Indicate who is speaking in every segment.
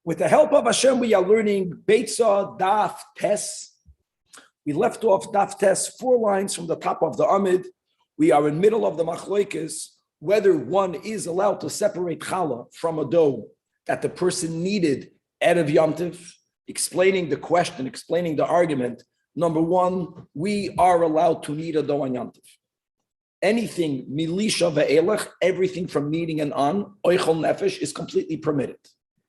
Speaker 1: With the help of Hashem, we are learning Beitzah Daf Tes. We left off Daf Tes 4 lines from the top of the Amid. We are in middle of the Machlokes, whether one is allowed to separate challah from a dough that the person needed Erev Yom Tov, explaining the question, explaining the argument. Number one, we are allowed to knead a dough on Yom Tov. Anything milisha ve'elech, everything from kneading and on, oichel nefesh, is completely permitted.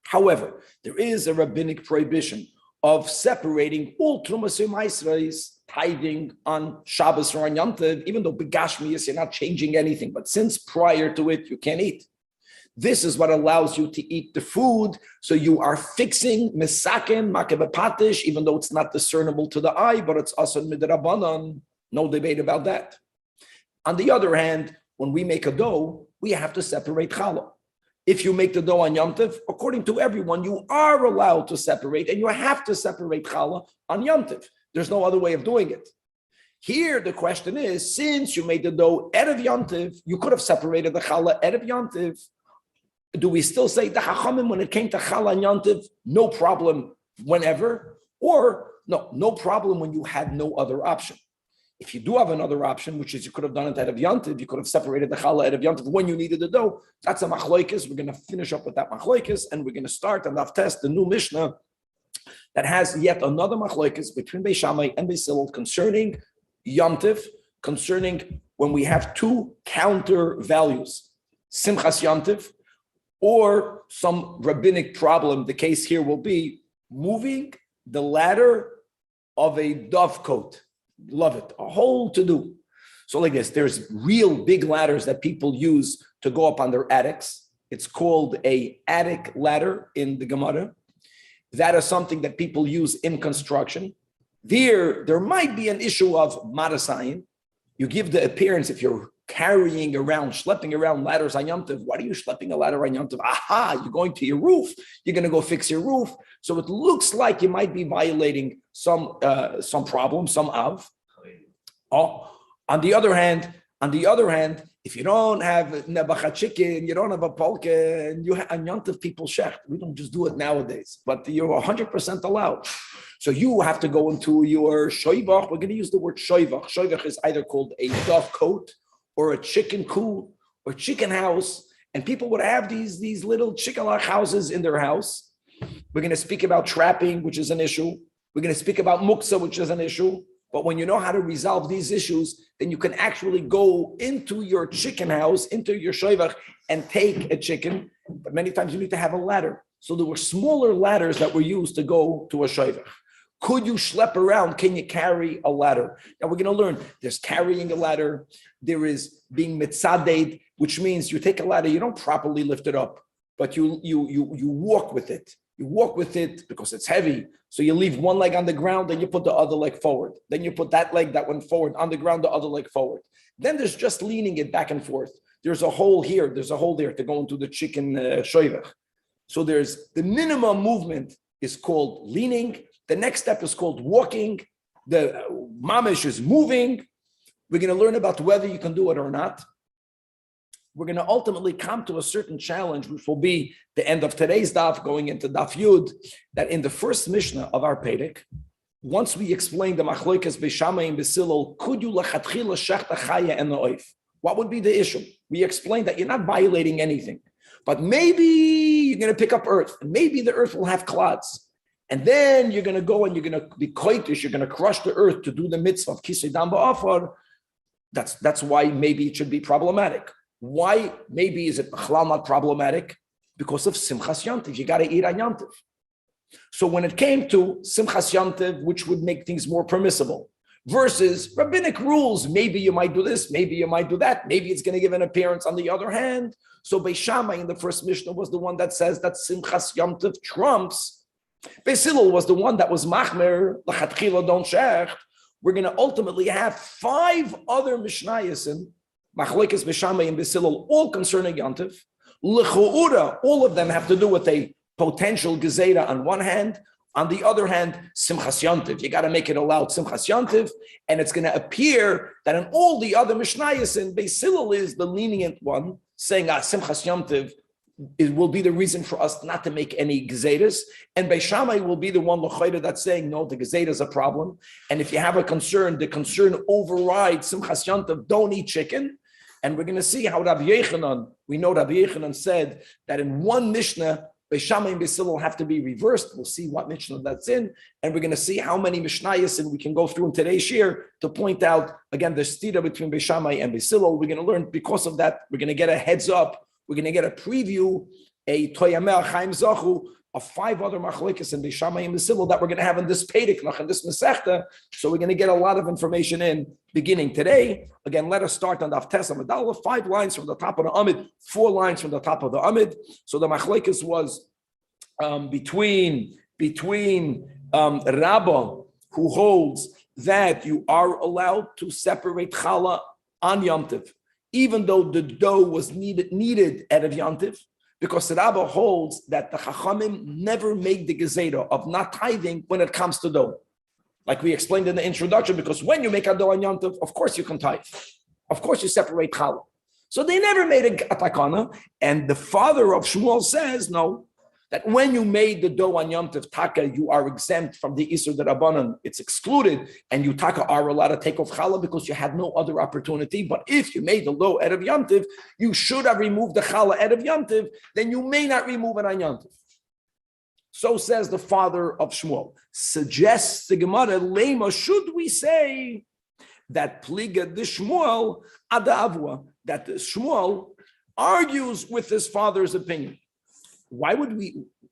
Speaker 1: However, there is a rabbinic prohibition of separating all trumas u'maisrais, tithing on Shabbos or on Yom Tov, even though begashmius, you're not changing anything, but since prior to it, you can't eat. This is what allows you to eat the food, so you are fixing misaken, makebepatish, even though it's not discernible to the eye, but it's asan midrabanan, no debate about that. On the other hand, when we make a dough, we have to separate challah. If you make the dough on Yom Tov, according to everyone, you are allowed to separate, and you have to separate challah on Yom Tov. There's no other way of doing it. Here, the question is, since you made the dough Erev Yom Tov, you could have separated the challah Erev Yom Tov. Do we still say the Chachamim when it came to challah on Yom Tov, no problem whenever? Or no problem when you had no other option? If you do have another option, which is you could have done it Erev Yom Tov, you could have separated the challah Erev Yom Tov when you needed the dough. That's a machlokes. We're going to finish up with that machlokes, and we're going to start and test the new Mishnah that has yet another machlokes between Beis Shammai and Beis Hillel concerning Yom Tov, concerning when we have two counter values, Simchas Yom Tov, or some rabbinic problem. The case here will be moving the ladder of a dovecote. Love it. A whole to do. So like this, there's real big ladders that people use to go up on their attics. It's called a attic ladder in the Gemara. That is something that people use in construction. There might be an issue of marasayin. You give the appearance, if you're carrying around, schlepping around ladders on Yom Tov. Why are you schlepping a ladder on Yom Tov? Aha, you're going to your roof. You're going to go fix your roof. So it looks like you might be violating some problem, some av. Oh, on the other hand, if you don't have nebacha chicken, you don't have a polka, and you on Yom Tov people shecht. We don't just do it nowadays, but you're 100% allowed. So you have to go into your shoivach. We're going to use the word shoivach. Shoivach is either called a dove coat, or a chicken coop, or chicken house, and people would have these little chicken houses in their house. We're going to speak about trapping, which is an issue. We're going to speak about muksa, which is an issue. But when you know how to resolve these issues, then you can actually go into your chicken house, into your shoivach, and take a chicken. But many times you need to have a ladder. So there were smaller ladders that were used to go to a shoivach. Could you schlep around? Can you carry a ladder? Now we're going to learn. There's carrying a ladder. There is being mitzaded, which means you take a ladder, you don't properly lift it up, but you walk with it. You walk with it because it's heavy. So you leave one leg on the ground, then you put the other leg forward. Then you put that leg that went forward on the ground, the other leg forward. Then there's just leaning it back and forth. There's a hole here. There's a hole there to go into the chicken shoivach. So there's the minimum movement is called leaning. The next step is called walking. The mamish is moving. We're going to learn about whether you can do it or not. We're going to ultimately come to a certain challenge, which will be the end of today's daf, going into daf Yud, that in the first Mishnah of our Perek, once we explain the machlokes Beis Shammai and Beis Hillel, could you lechatchila shechta chaya and oif? What would be the issue? We explained that you're not violating anything, but maybe you're going to pick up earth, and maybe the earth will have clods. And then you're going to go and you're going to be koitish, you're going to crush the earth to do the mitzvah of kisei dam ba'afar. That's why maybe it should be problematic. Why maybe is it not problematic? Because of Simchas Yom Tov. You got to eat on Yom Tov. So when it came to Simchas Yom Tov, which would make things more permissible, versus rabbinic rules, maybe you might do this, maybe you might do that, maybe it's going to give an appearance on the other hand. So Beis Shammai in the first Mishnah was the one that says that Simchas Yom Tov trumps. Beis Hillel was the one that was machmer, l'chatchila don't shecht. We're going to ultimately have 5 other Mishnayos, machlokes Beis Shammai and Beis Hillel, all concerning Yom Tov. L'chu'ura, all of them have to do with a potential gezerah on one hand. On the other hand, Simchas Yom Tov. You got to make it allowed Simchas Yom Tov, and it's going to appear that in all the other Mishnayos, Beis Hillel is the lenient one, saying Simchas Yom Tov it will be the reason for us not to make any gezetas. And Beis Shammai will be the one l'chayda that's saying, no, the gezeda is a problem. And if you have a concern, the concern overrides Simchas Yantav, don't eat chicken. And we're going to see how Rabbi Yechanan, we know Rabbi Yechanan said that in one Mishnah, Beis Shammai and Beis Hillel have to be reversed. We'll see what Mishnah that's in. And we're going to see how many Mishnayos and we can go through in today's shiur to point out, again, the stira between Beis Shammai and Beis Hillel. We're going to learn because of that. We're going to get a heads up. We're going to get a preview, a Toyameh Chaim Zachu, of 5 other machlokes in Beis Shammai and Beis Hillel that we're going to have in this Periknach, in this Masechta. So we're going to get a lot of information in beginning today. Again, let us start on Daf Tes Amud 5 lines from the top of the Amid, 4 lines from the top of the Amid. So the machlokes was between Rabbah, who holds that you are allowed to separate challah on Yom Tov, even though the dough was needed out of Yom Tov, because the Rabbah holds that the Chachamim never make the gezeda of not tithing when it comes to dough. Like we explained in the introduction, because when you make a dough on Yom Tov, of course you can tithe. Of course you separate challah. So they never made a takana, and the father of Shmuel says, no, that when you made the dough on Yom Tov taka, you are exempt from the Isur D'Rabbanan. It's excluded, and you taka are allowed to take off challah because you had no other opportunity. But if you made the dough out of Yom Tov, you should have removed the challah out of Yom Tov, then you may not remove it on Yom Tov. So says the father of Shmuel. Suggests the Gemara, lema, should we say that pliga the Shmuel ada avua, that the Shmuel argues with his father's opinion? Why would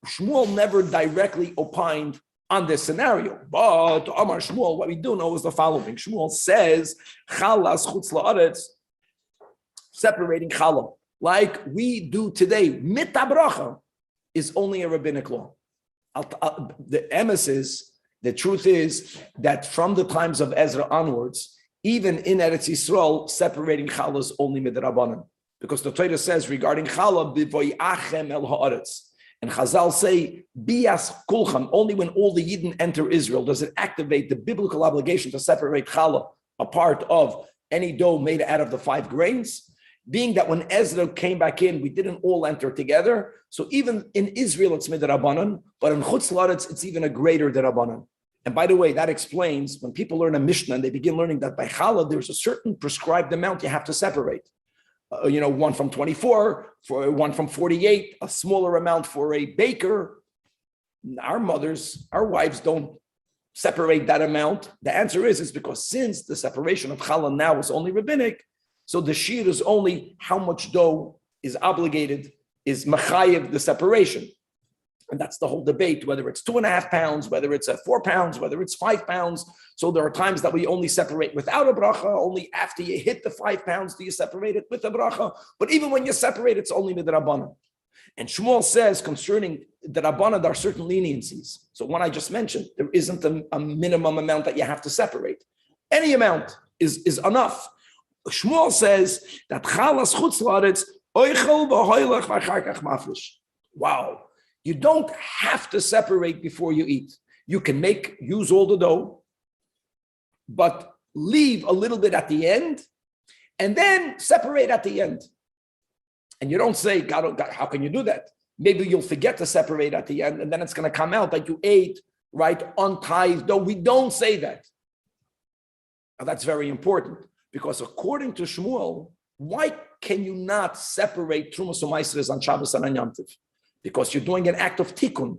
Speaker 1: Shmuel never directly opined on this scenario. But Amar Shmuel, what we do know is the following. Shmuel says, chalas chutz la'aretz, separating challah, like we do today, mitabracha, is only a rabbinic law. The emes is, the truth is that from the times of Ezra onwards, even in Eretz Yisrael, separating challah is only midrabanan. Because the Torah says regarding challah, b'voyachem el haaretz, and Chazal say bias kulcham. Only when all the Yidden enter Israel does it activate the biblical obligation to separate challah, a part of any dough made out of the 5 grains. Being that when Ezra came back in, we didn't all enter together. So even in Israel, it's midrabanan, but in Chutz La'aretz, it's even a greater derabanan. And by the way, that explains when people learn a Mishnah and they begin learning that by challah, there's a certain prescribed amount you have to separate. One from 24, for one from 48, a smaller amount for a baker. Our mothers, our wives don't separate that amount. The answer is because since the separation of challah now is only rabbinic, so the shiur is only how much dough is obligated, is machayev the separation. And that's the whole debate, whether it's 2.5 pounds, whether it's 4 pounds, whether it's 5 pounds. So there are times that we only separate without a bracha, only after you hit the 5 pounds do you separate it with a bracha. But even when you separate, it's only with the Rabbanan. And Shmuel says concerning the Rabbanan, there are certain leniencies. So one I just mentioned, there isn't a minimum amount that you have to separate. Any amount is enough. Shmuel says that chalas chutz la'aretz oichel v'hoylech v'acharkach mafresh. Wow. You don't have to separate before you eat. You can use all the dough, but leave a little bit at the end, and then separate at the end. And you don't say, God, how can you do that? Maybe you'll forget to separate at the end, and then it's going to come out that you ate, right, untithed dough. We don't say that. Now, that's very important, because according to Shmuel, why can you not separate Trumas u'Maasros on Shabbos and on Yom Tov? Because you're doing an act of tikkun.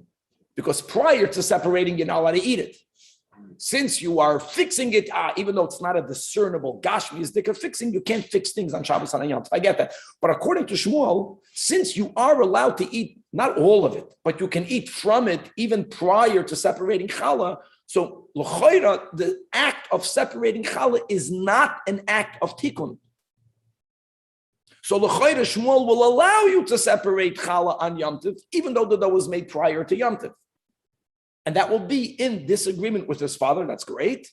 Speaker 1: Because prior to separating, you're not allowed to eat it. Since you are fixing it, even though it's not a discernible gashmi fixing, you can't fix things on Shabbos and Yom Tov. I get that. But according to Shmuel, since you are allowed to eat, not all of it, but you can eat from it even prior to separating challah, so l'choira, the act of separating challah is not an act of tikkun. So l'choira, Shmuel will allow you to separate challah on Yom Tov, even though the dough was made prior to Yom Tov. And that will be in disagreement with his father. That's great.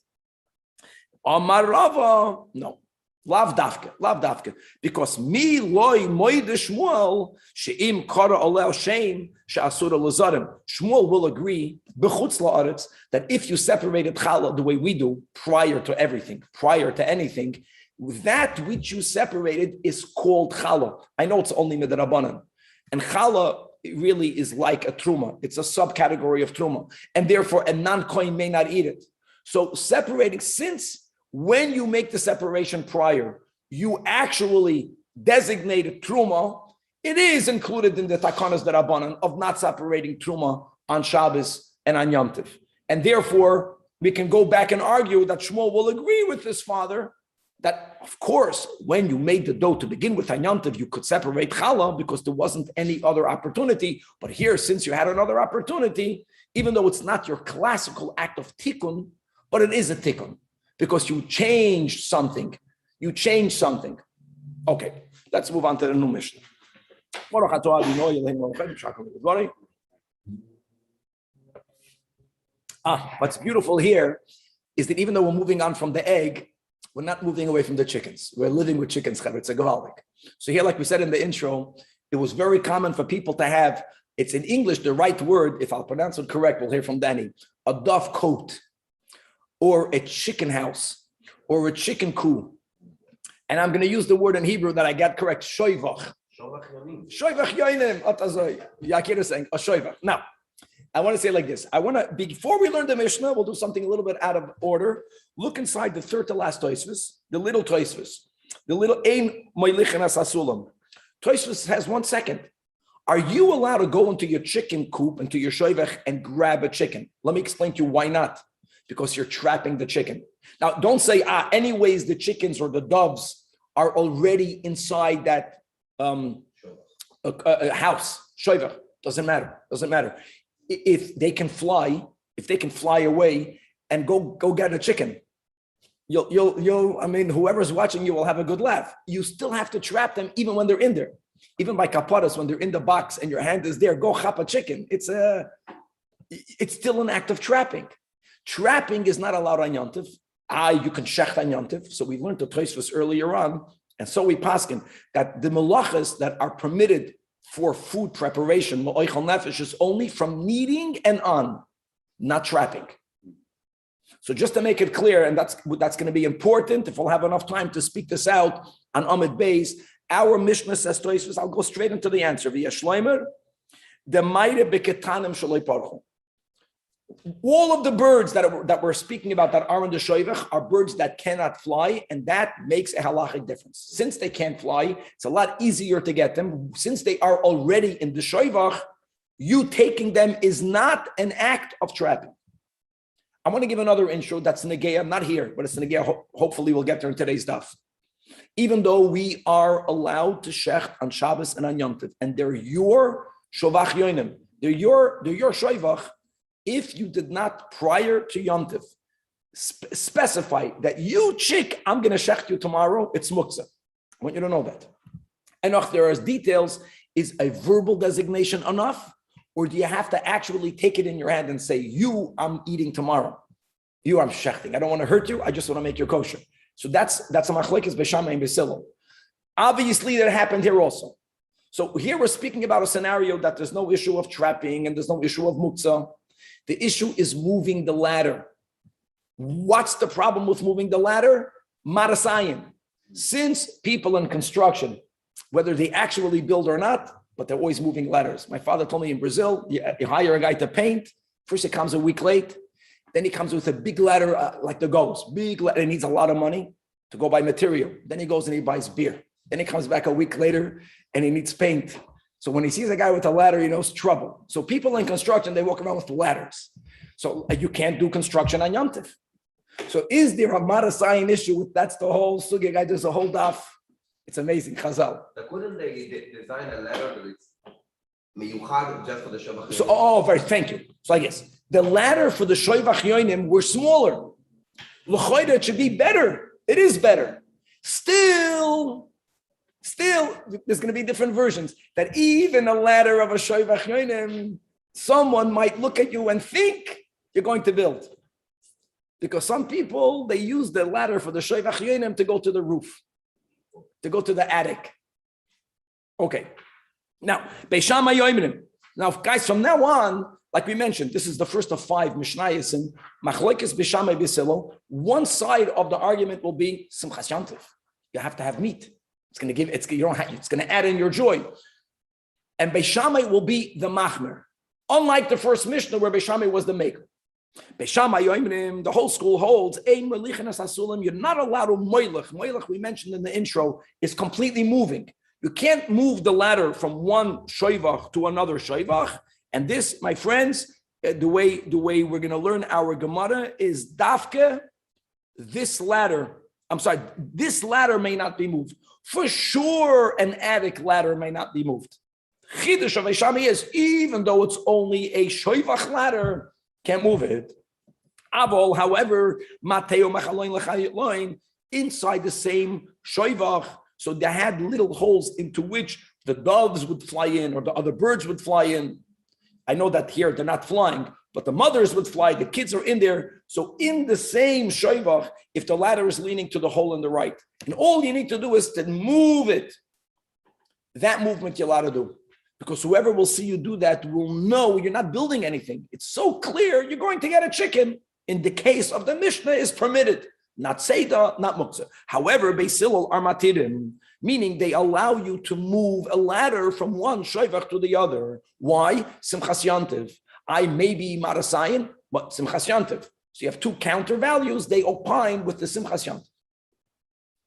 Speaker 1: Amar Rava, no. Lav dafke. Because mi loy moide Shmuel, she'im kara oleh shein, she'asura lazarim. Shmuel will agree, b'chutz la'aretz, that if you separated challah the way we do, prior to everything, prior to anything, that which you separated is called challah. I know it's only midrabanan. And challah really is like a truma. It's a subcategory of truma. And therefore, a non-kohen may not eat it. So separating, since when you make the separation prior, you actually designated truma, it is included in the takanas derabanan of not separating truma on Shabbos and on Yom Tov. And therefore, we can go back and argue that Shmuel will agree with his father that, of course, when you made the dough to begin with on Yom Tov, you could separate challah because there wasn't any other opportunity. But here, since you had another opportunity, even though it's not your classical act of tikkun, but it is a tikkun because you changed something. You changed something. Okay, let's move on to the new Mishnah. What's beautiful here is that even though we're moving on from the egg, we're not moving away from the chickens. We're living with chickens. It's a gavaldik. So here, like we said in the intro, it was very common for people to have, it's in English, the right word, if I'll pronounce it correct, we'll hear from Danny, a dove cote, or a chicken house, or a chicken coop. And I'm going to use the word in Hebrew that I got correct, shoivach. Shoivach yoinim, atazoy. Yakir is saying, a shoivach. Now, I want to say it like this. Before we learn the Mishnah, we'll do something a little bit out of order. Look inside the third to last Tosfos, the little Tosfos, the little Ein Moilichen Asasulam. Tosfos has 1 second. Are you allowed to go into your chicken coop, into your shoivach, and grab a chicken? Let me explain to you why not. Because you're trapping the chicken. Now, don't say, anyways, the chickens or the doves are already inside that house. Shoivach. Doesn't matter. If they can fly away and go get a chicken, whoever's watching you will have a good laugh. You still have to trap them even when they're in there. Even by kaparas, when they're in the box and your hand is there, go chop a chicken. It's still an act of trapping. Trapping is not allowed on Yom Tov. You can shecht on Yom Tov. So we learned the Tosfos earlier on, and so we paskin that the melachas that are permitted for food preparation, ma'oichal nefesh, is only from kneading and on, not trapping. So just to make it clear, and that's going to be important, if we'll have enough time to speak this out on Amid Beis, our Mishnah says, I'll go straight into the answer. V'ya shleimer, the mayre beketanim shaloi parchu. All of the birds that we're speaking about that are in the shoivach are birds that cannot fly, and that makes a halachic difference. Since they can't fly, it's a lot easier to get them. Since they are already in the shoivach, you taking them is not an act of trapping. I want to give another intro that's negeya, not here, but it's negeya. Hopefully we'll get there in today's daf. Even though we are allowed to shecht on Shabbos and on Yom Tov, and they're your shovach yoinim, they're your shoivach. If you did not, prior to Yom Tov, specify that you chick, I'm going to shecht you tomorrow, it's muktzah. I want you to know that. And if there are details, is a verbal designation enough? Or do you have to actually take it in your hand and say, you, I'm eating tomorrow. You, I'm shechting. I don't want to hurt you. I just want to make you kosher. So that's a machlekes b'shamai and b'silo. Obviously, that happened here also. So here we're speaking about a scenario that there's no issue of trapping and there's no issue of muktzah. The issue is moving the ladder. What's the problem with moving the ladder? Marasayim. Since people in construction, whether they actually build or not, but they're always moving ladders. My father told me in Brazil, you hire a guy to paint. First he comes a week late. Then he comes with a big ladder like the ghost. Big ladder. He needs a lot of money to go buy material. Then he goes and he buys beer. Then he comes back a week later and he needs paint. So when he sees a guy with a ladder, he knows trouble. So people in construction, they walk around with ladders. So you can't do construction on Yom Tov. So is there a Marasayan issue? That's the whole sugya guy. There's a whole daf. It's amazing. Chazal.
Speaker 2: Couldn't they design a ladder that it's miyuchad just for the shovach?
Speaker 1: So, thank you. So I guess the ladder for the shovach yoinim were smaller. L'choida, it should be better. It is better. Still, there's going to be different versions. That even a ladder of a shovach yoinim, someone might look at you and think you're going to build. Because some people, they use the ladder for the shovach yoinim to go to the roof, to go to the attic. Okay. Now, Beishama yoimrim. Now, guys, from now on, like we mentioned, this is the first of 5 Mishnayos and Machlokes Beishama Bisilo. One side of the argument will be Simchas Yom Tov. You have to have meat. It's going to give. It's going to add in your joy. And Beis Shammai will be the machmer. Unlike the first Mishnah where Beis Shammai was the maker. Beis Shammai Yoimrim, the whole school holds, you're not allowed to moilach. Moilach, we mentioned in the intro, is completely moving. You can't move the ladder from one shoivach to another shoivach. And this, my friends, the way we're going to learn our Gemara is dafke, this ladder may not be moved. For sure, an attic ladder may not be moved. Chidush of Beis Shammai is, even though it's only a shoivach ladder, can't move it. Avol, however, Mateo Machaloin Lechayloin, inside the same shoivach, so they had little holes into which the doves would fly in or the other birds would fly in. I know that here they're not flying, but the mothers would fly, the kids are in there. So in the same shoivach, if the ladder is leaning to the hole in the right, and all you need to do is to move it, that movement you're allowed to do. Because whoever will see you do that will know you're not building anything. It's so clear you're going to get a chicken. In the case of the Mishnah is permitted. Not Seidah, not Muktzah. However, Beis Hillel are matirim, meaning they allow you to move a ladder from one shoivach to the other. Why? Simchas Yantiv. I may be Marasayan, but Simchas Yantiv. So you have two counter values. They opine with the Simchas Yantiv.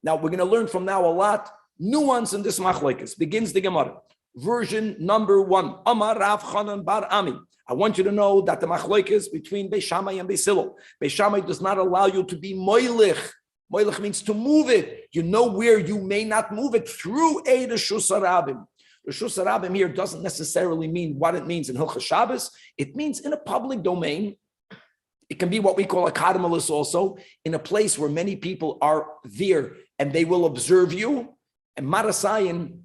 Speaker 1: Now we're going to learn from now a lot nuance in this machlokes. Begins the Gemara. Version number 1. Amar Rav Chanan bar Ami. I want you to know that the machlokes between Beis Shammai and Beis Hillel. Beis Shammai does not allow you to be moilich. Moilich means to move it. You know where you may not move it through a Reshus Harabim. Reshus Harabim here doesn't necessarily mean what it means in Hilchos Shabbos. It means in a public domain. It can be what we call a karmelis also, in a place where many people are there and they will observe you. And Marasayin,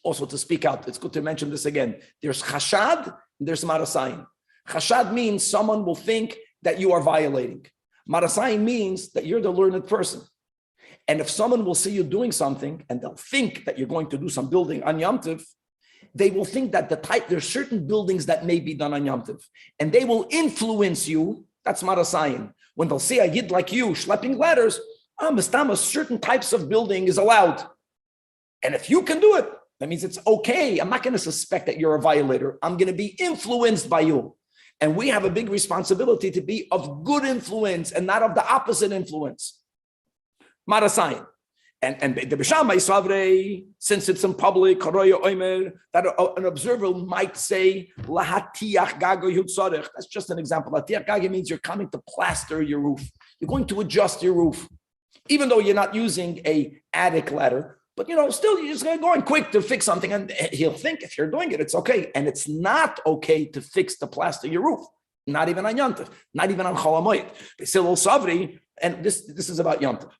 Speaker 1: also to speak out, it's good to mention this again. There's chashad, and there's marasayin. Chashad means someone will think that you are violating. Marasayin means that you're the learned person. And if someone will see you doing something, and they'll think that you're going to do some building on Yom Tov, they will think that there's certain buildings that may be done on Yom Tov, and they will influence you. That's marasayin. When they'll see a yid like you schlepping ladders, mistama, certain types of building is allowed. And if you can do it, that means it's okay. I'm not going to suspect that you're a violator. I'm going to be influenced by you. And we have a big responsibility to be of good influence and not of the opposite influence. Marasayin. And the Beis Shammai Savrei, since it's in public, that an observer might say, that's just an example. Lahatiach gaga means you're coming to plaster your roof. You're going to adjust your roof. Even though you're not using a attic ladder, but still you're just going quick to fix something, and he'll think if you're doing it, it's okay. And it's not okay to fix the plaster your roof. Not even on Yom Tov, not even on Chol HaMoed. Beis Hillel Savri, and this is about Yom Tov.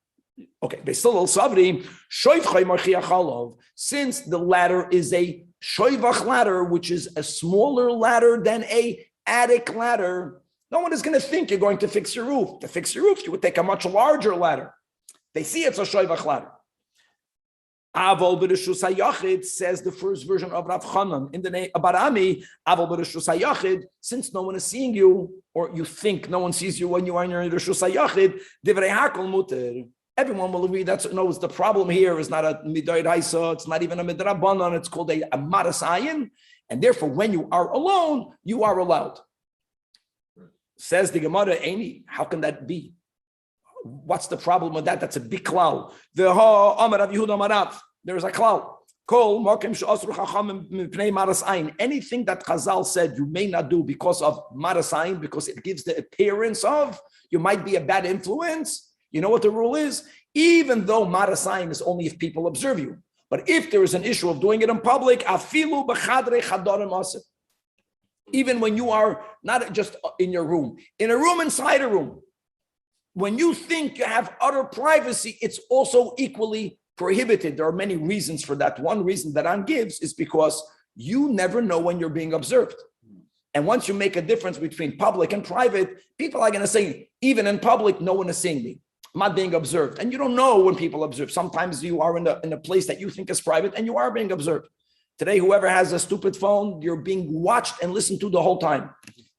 Speaker 1: Okay, Beis Hillel Savri, shoivchai marchiach halov. Since the ladder is a shoivach ladder, which is a smaller ladder than a attic ladder, no one is going to think you're going to fix your roof. To fix your roof, you would take a much larger ladder. They see it's a shoivach ladder. Avol b'reshus hayachid, says the first version of Rav Chanan in the name of Barami. Avol b'reshus hayachid, since no one is seeing you, or you think no one sees you when you are in your reshus hayachid, divrei hakol muter. Everyone will agree that knows the problem here is not a midoraisa, it's not even a midrabanan, it's called a marasayin, and therefore when you are alone, you are allowed. Says the Gemara, Amy, how can that be? What's the problem with that? That's a big klal. There's a klal. Anything that Chazal said you may not do because of marasayin, because it gives the appearance of you might be a bad influence. You know what the rule is? Even though marasayin is only if people observe you, but if there is an issue of doing it in public, even when you are not just in your room, in a room inside a room. When you think you have utter privacy, it's also equally prohibited. There are many reasons for that. One reason that Ran gives is because you never know when you're being observed. And once you make a difference between public and private, people are going to say, even in public, no one is seeing me. I'm not being observed. And you don't know when people observe. Sometimes you are in a place that you think is private and you are being observed. Today, whoever has a stupid phone, you're being watched and listened to the whole time,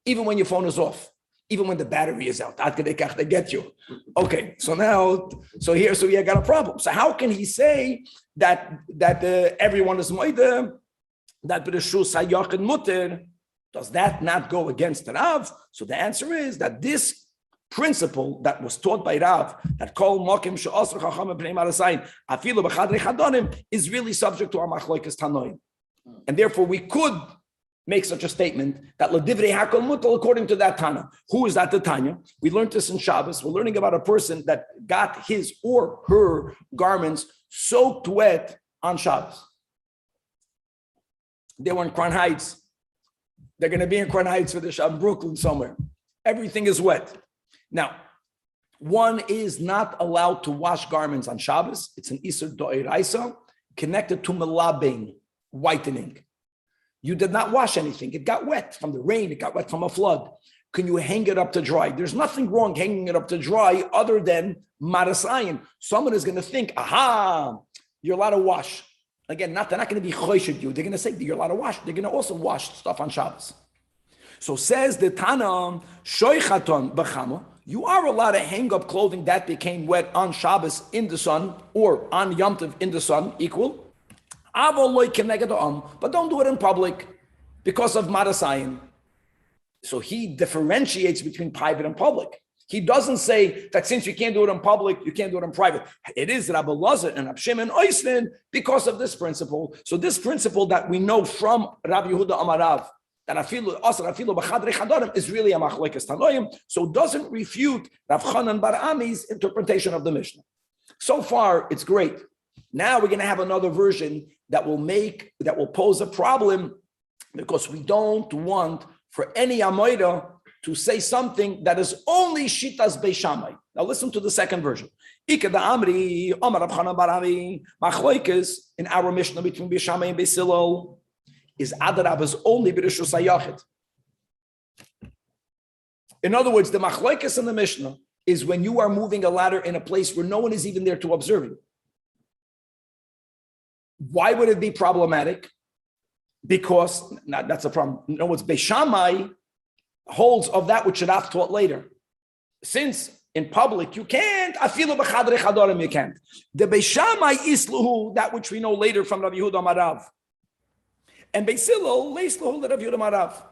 Speaker 1: even when your phone is off. Even when the battery is out, they get you. Okay, so here I got a problem. So how can he say that everyone is moide? that b'reshus hayachid muter, does that not go against the Rav? So the answer is that this principle that was taught by Rav, that kol mokim she'asru chachamim b'nei marasayin afilu b'chadrei chadonim, is really subject to our machlokes tanoim, and therefore we could make such a statement that l'divrei hakol mutal according to that Tana. Who is that the Tanya? We learned this in Shabbos. We're learning about a person that got his or her garments soaked wet on Shabbos. They were in Crown Heights. They're going to be in Crown Heights for the Shabbos, Brooklyn somewhere. Everything is wet. Now, one is not allowed to wash garments on Shabbos. It's an Isur Do'iraisa connected to Melabein, whitening. You did not wash anything. It got wet from the rain. It got wet from a flood. Can you hang it up to dry? There's nothing wrong hanging it up to dry other than marasayin. Someone is going to think, aha, you're allowed to wash. Again, they're not going to be choshid you. They're going to say that you're allowed to wash. They're going to also wash stuff on Shabbos. So says the Tana, shoichaton b'chama, you are allowed to hang up clothing that became wet on Shabbos in the sun or on Yom Tov in the sun, equal. But don't do it in public because of marasayin. So he differentiates between private and public. He doesn't say that since you can't do it in public, you can't do it in private. It is Rabbi Lazar and Rabbi Shimon Oisnin because of this principle. So this principle that we know from Rabbi Yehuda Amarav, that afilu b'chadrei chadorim is really a machlokes tanoim. So it doesn't refute Rav Chanan Bar Ami's interpretation of the Mishnah. So far, it's great. Now we're going to have another version that will pose a problem, because we don't want for any Amoida to say something that is only Shitas Beis Shammai. Now listen to the second version. Ikeda Amri, Omar Rav Chanan Bar Ami, machlokes in our Mishnah between Beis Shammai and Beis Hillel is Adarav is only b'reshus hayachid. In other words, the machlokes in the Mishnah is when you are moving a ladder in a place where no one is even there to observe you. Why would it be problematic? Because that's a problem. In other words, Beis Shammai holds of that which Rav taught later. Since in public you can't, afilu b'chadrei chadorim you can't. The Beis Shammai isluhu, that which we know later from Rabbi Yehuda Amarav. And Beis Hillel leisluhu the Rabbi Yehuda Amarav.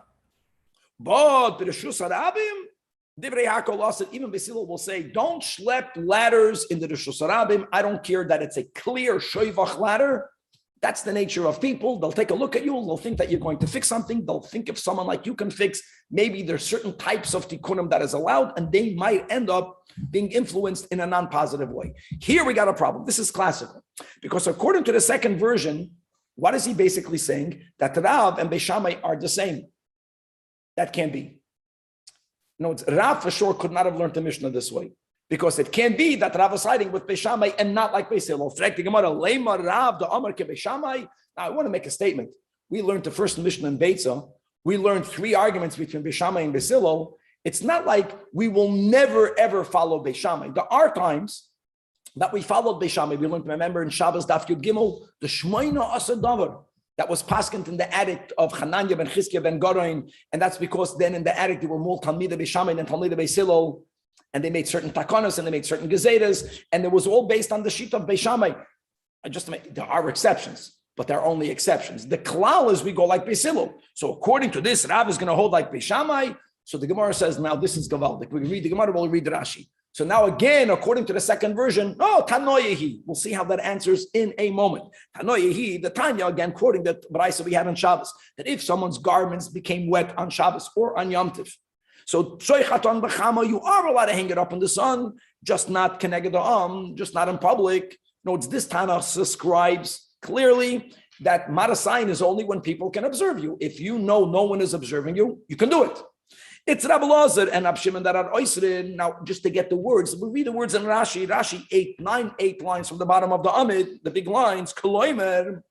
Speaker 1: But the Reshus Harabim, Divrei Hakol Asid, even Beis Hillel will say, don't schlep ladders in the Reshus Harabim. I don't care that it's a clear shoivach ladder. That's the nature of people. They'll take a look at you. They'll think that you're going to fix something. They'll think if someone like you can fix, maybe there's certain types of tikkunim that is allowed, and they might end up being influenced in a non-positive way. Here we got a problem. This is classical. Because according to the second version, what is he basically saying? That Rav and Beis Shammai are the same. That can't be. No, Rav for sure could not have learned the Mishnah this way. Because it can be that Rav is siding with Beis Shammai and not like Beis Hillel. Now, I want to make a statement. We learned the first Mishnah in Beitzah. We learned 3 arguments between Beis Shammai and Beis Hillel. It's not like we will never, ever follow Beis Shammai. There are times that we followed Beis Shammai. We learned, remember, in Shabbos Daf Yud Gimel, the Shmoina Asad Davar that was paskent in the attic of Hananya ben Chizkiah ben Gorain. And that's because then in the attic there were more Talmidei Beis Shammai and Talmidei Beis Hillel. And they made certain takanos and they made certain gezetas, and it was all based on the sheet of Beis Shammai. There are exceptions, but there are only exceptions. The klal is we go like Beis Hillel. So according to this, Rav is going to hold like Beis Shammai. So the Gemara says, now this is gavaldik. We read the Gemara, we'll read Rashi. So now again, according to the second version, Tanoyehi. We'll see how that answers in a moment. Tanoyehi, the Tanya, again, quoting the Beitzah we had on Shabbos, that if someone's garments became wet on Shabbos or on Yom Tov, so shoichaton b'chama, you are allowed to hang it up in the sun, just not keneged just not in public. No, it's this Tanach describes clearly that marasayin is only when people can observe you. If you know no one is observing you, you can do it. It's Rabbi Lazar and Rabbi Shimon that are oisrin. Now, just to get the words, we read the words in Rashi. Rashi 8 lines from the bottom of the Amid, the big lines. Koloimer.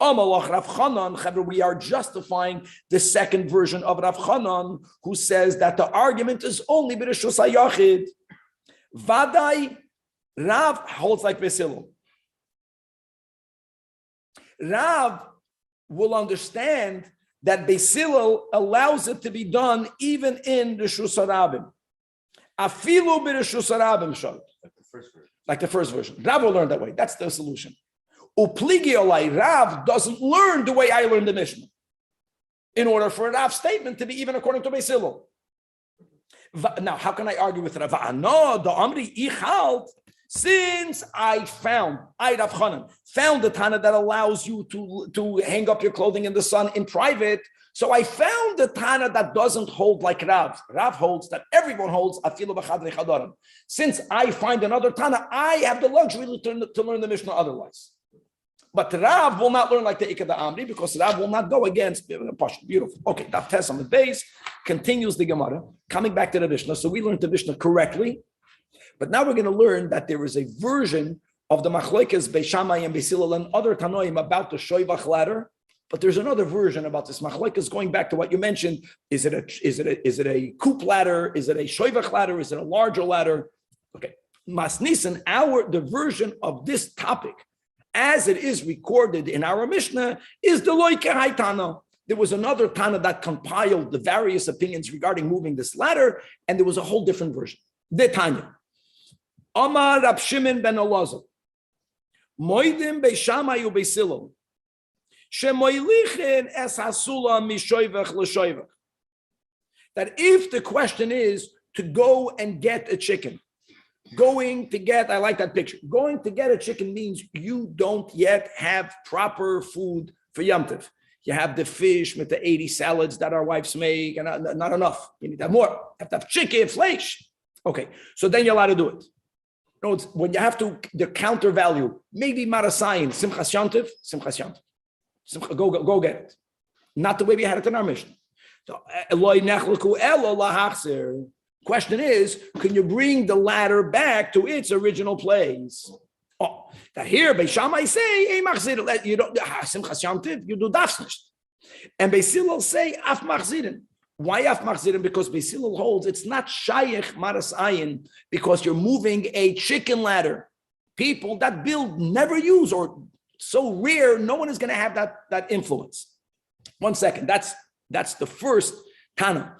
Speaker 1: We are justifying the second version of Rav Chanan, who says that the argument is only b'reshus hayachid. Vadai, Rav holds like Beis Hillel. Rav will understand that Beis Hillel allows it to be done even in the Reshus Harabim. Afilu b'reshus harabim shal. Like the first version. Rav will learn that way. That's the solution. Upligi olai, Rav doesn't learn the way I learned the Mishnah. In order for a Rav's statement to be even according to Beis Hillel. Now, how can I argue with Rav? No, the Amri Ichalt. Since I found the Tana that allows you to hang up your clothing in the sun in private. So I found the Tana that doesn't hold like Rav. Rav holds that everyone holds afilu b'chadrei chadarim. Since I find another Tana, I have the luxury to learn the Mishnah otherwise. But Rav will not learn like the Ikad Amri because Rav will not go against Pasha. Beautiful. Okay, Daf Tes on the base continues the Gemara, coming back to the Mishnah. So we learned the Mishnah correctly. But now we're going to learn that there is a version of the Machlokes Beis Shammai and Beis Hillel and other Tanoim about the Shoivach ladder. But there's another version about this Machlokes going back to what you mentioned. Is it a coop ladder? Is it a Shoivach ladder? Is it a larger ladder? Okay. Masnisan, the version of this topic, as it is recorded in our Mishnah, is the Loike Tana. There was another Tana that compiled the various opinions regarding moving this ladder, and there was a whole different version. The Tanya. Amar Rab Shimon ben Elazar, Moidim Beis Shammai uBeis Hillel, shemoilichen es hasula mishoivach l'shoivach. That if the question is to go and get a chicken, I like that picture. Going to get a chicken means you don't yet have proper food for Yom Tov. You have the fish with the 80 salads that our wives make, and not enough. You need to have more. You have to have chicken, flesh. Okay, so then you're allowed to do it. No, it's when you have to, the counter value, maybe Marasayin, Simchas Yantiv. Go get it. Not the way we had it in our mission. So, question is, can you bring the ladder back to its original place? Oh, that here, Beis Shammai say, you don't, Simchas Yantiv, you do dafsnish. And Beis Hillel say, af machzirin. Why af machzirin? Because Beis Hillel holds it's not shayich maras ayin because you're moving a chicken ladder. People that build never use or so rare, no one is going to have that influence. 1 second. That's the first Tana.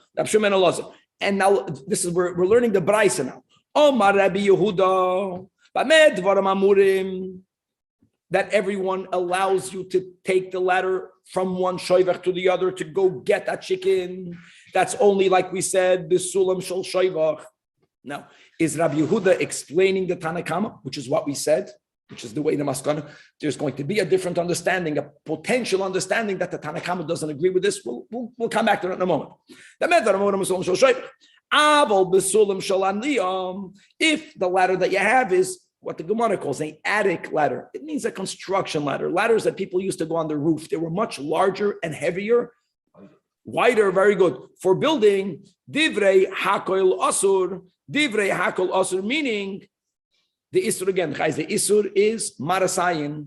Speaker 1: And now this is we're learning the Beitzah now. Omar Rabbi Yehuda, that everyone allows you to take the ladder from one shoivach to the other to go get that chicken. That's only, like we said, the sulam shel shoivach. Now, is Rabbi Yehuda explaining the Tanakama, which is what we said, which is the way the Maskana? There's going to be a different understanding, a potential understanding that the Tanakama doesn't agree with this. We'll come back to it in a moment. If the ladder that you have is what the Gemara calls an attic ladder, it means a construction ladder. Ladders that people used to go on the roof. They were much larger and heavier, wider, very good. For building, divrei hakol asur, meaning the isur again. The isur is marasayin.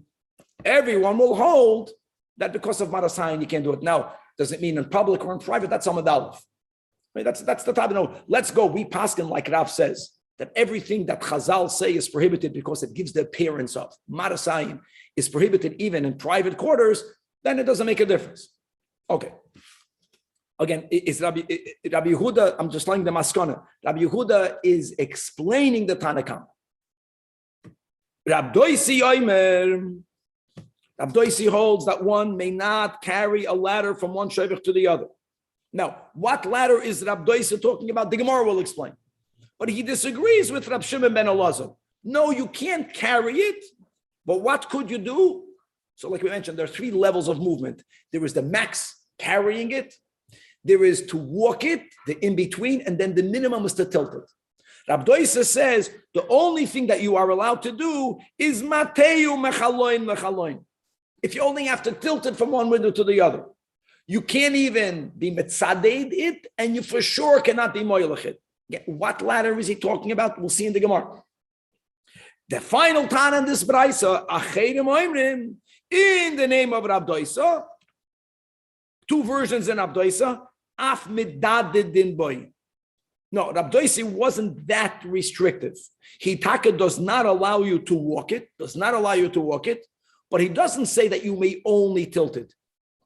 Speaker 1: Everyone will hold that because of marasayin you can't do it. Now, does it mean in public or in private? That's Amud Aleph. Right? That's the type of no. Let's go. We paskin like Rav says that everything that Chazal say is prohibited because it gives the appearance of marasayin is prohibited even in private quarters. Then it doesn't make a difference. Okay. Again, is Rabbi Yehuda? I'm just telling the maskana. Rabbi Yehuda is explaining the Tanakh. Rab Doisi holds that one may not carry a ladder from one shevach to the other. Now, what ladder is Rab Doisi talking about? The Gemara will explain. But he disagrees with Rab Shimon ben Elazar. No, you can't carry it. But what could you do? So like we mentioned, there are 3 levels of movement. There is the max carrying it. There is to walk it, the in-between, and then the minimum is to tilt it. Rab Doisa says the only thing that you are allowed to do is Mateu mechaloin. If you only have to tilt it from one window to the other. You can't even be metzaded it, and you for sure cannot be moilach it. What ladder is he talking about? We'll see in the Gemara. The final Tana in this Beitzah, Acheirim Oimrim, in the name of Rab Doisa, 2 versions in Rab Doisa, Af Midadid Din Boy. No, Rab Doisi wasn't that restrictive. He does not allow you to walk it, but he doesn't say that you may only tilt it.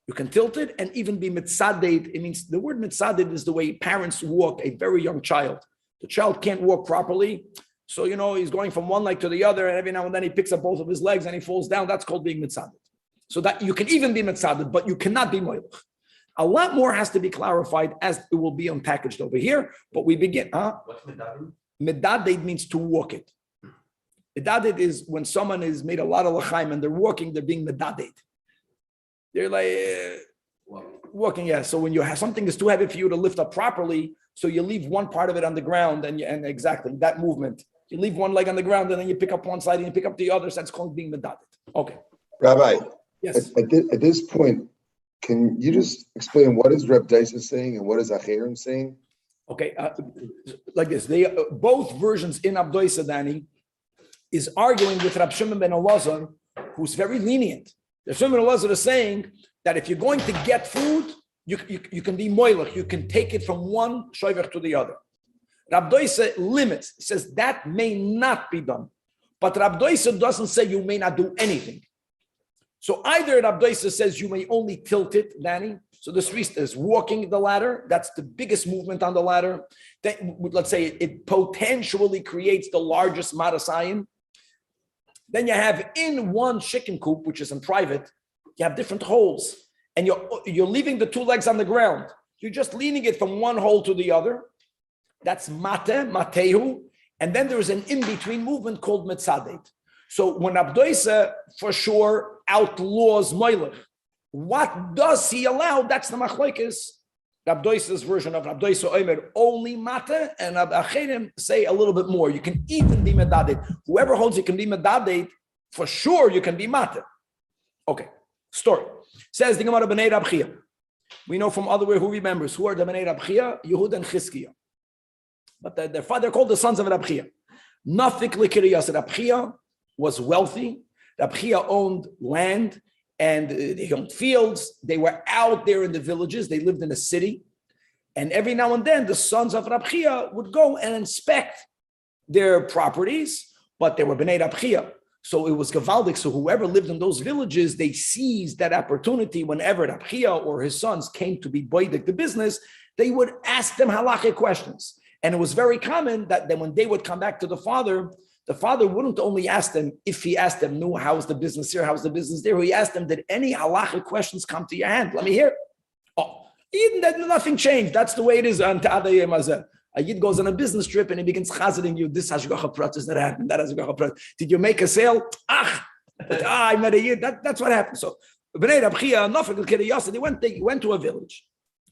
Speaker 1: You can tilt it and even be mitzaded. It means the word mitzaded is the way parents walk a very young child. The child can't walk properly, So, he's going from one leg to the other, and every now and then he picks up both of his legs and he falls down. That's called being mitzadet. So that you can even be mitzadet, but you cannot be moilach. A lot more has to be clarified as it will be unpackaged over here. But we begin.
Speaker 2: What's medadet?
Speaker 1: Medadet means to walk it. Medadet is when someone is made a lot of l'chaim and they're walking, they're being medadet. They're like walking, yeah. So when you have something is too heavy for you to lift up properly, so you leave one part of it on the ground, and exactly that movement. You leave one leg on the ground, and then you pick up one side and you pick up the other. So that's called being medadet. Okay.
Speaker 3: Rabbi,
Speaker 1: yes.
Speaker 3: At this point, can you just explain what is Reb Beitzah saying and what is Acherim saying?
Speaker 1: Okay, like this. They both versions in Abdoisa Dani is arguing with Rab Shimon ben Elazar, who's very lenient. Rab Shimon ben Elazar is saying that if you're going to get food, you can be moilach. You can take it from one shoivach to the other. Rab Doisa limits, says that may not be done. But Rab Doisa doesn't say you may not do anything. So either Rab Doisa says you may only tilt it, Danny. So the Swiss is walking the ladder. That's the biggest movement on the ladder. Then, let's say it potentially creates the largest marasayim. Then you have in one chicken coop, which is in private, you have different holes. And you're leaving the two legs on the ground. You're just leaning it from one hole to the other. That's matehu. And then there's an in-between movement called mitzadet. So when Abdoisa for sure outlaws moilach, what does he allow? That's the machlokes. Abdoisa's version of Abdoisa Omer, only mate, and Acherim say a little bit more. You can even be medadet. Whoever holds you can be medadet, for sure you can be mate. Okay, story. Says the Gemara B'nei Rab Chia. We know from other who remembers who are the B'nei Rab Chia, Yehud and Chizkiah. But their father called the sons of Rab Chia. Nafik Likiriyas. Rab Chia was wealthy. Rab Chia owned land and they owned fields. They were out there in the villages. They lived in a city. And every now and then, the sons of Rab Chia would go and inspect their properties, but they were B'nei Rab Chia. So it was Gavaldik. So whoever lived in those villages, they seized that opportunity whenever Rab Chia or his sons came to be boidik the business, they would ask them halachic questions. And it was very common that then when they would come back to the father wouldn't only ask them, if he asked them, no, how's the business here, how's the business there? He asked them, did any halachic questions come to your hand? Let me hear. Oh, even that nothing changed. That's the way it is. A Yid goes on a business trip and he begins chazeting you. This hashgacha pratis that happened. That hashgacha pratis. Did you make a sale? I met a Yid. That's what happened. So B'nei Rab Chia, they went to a village.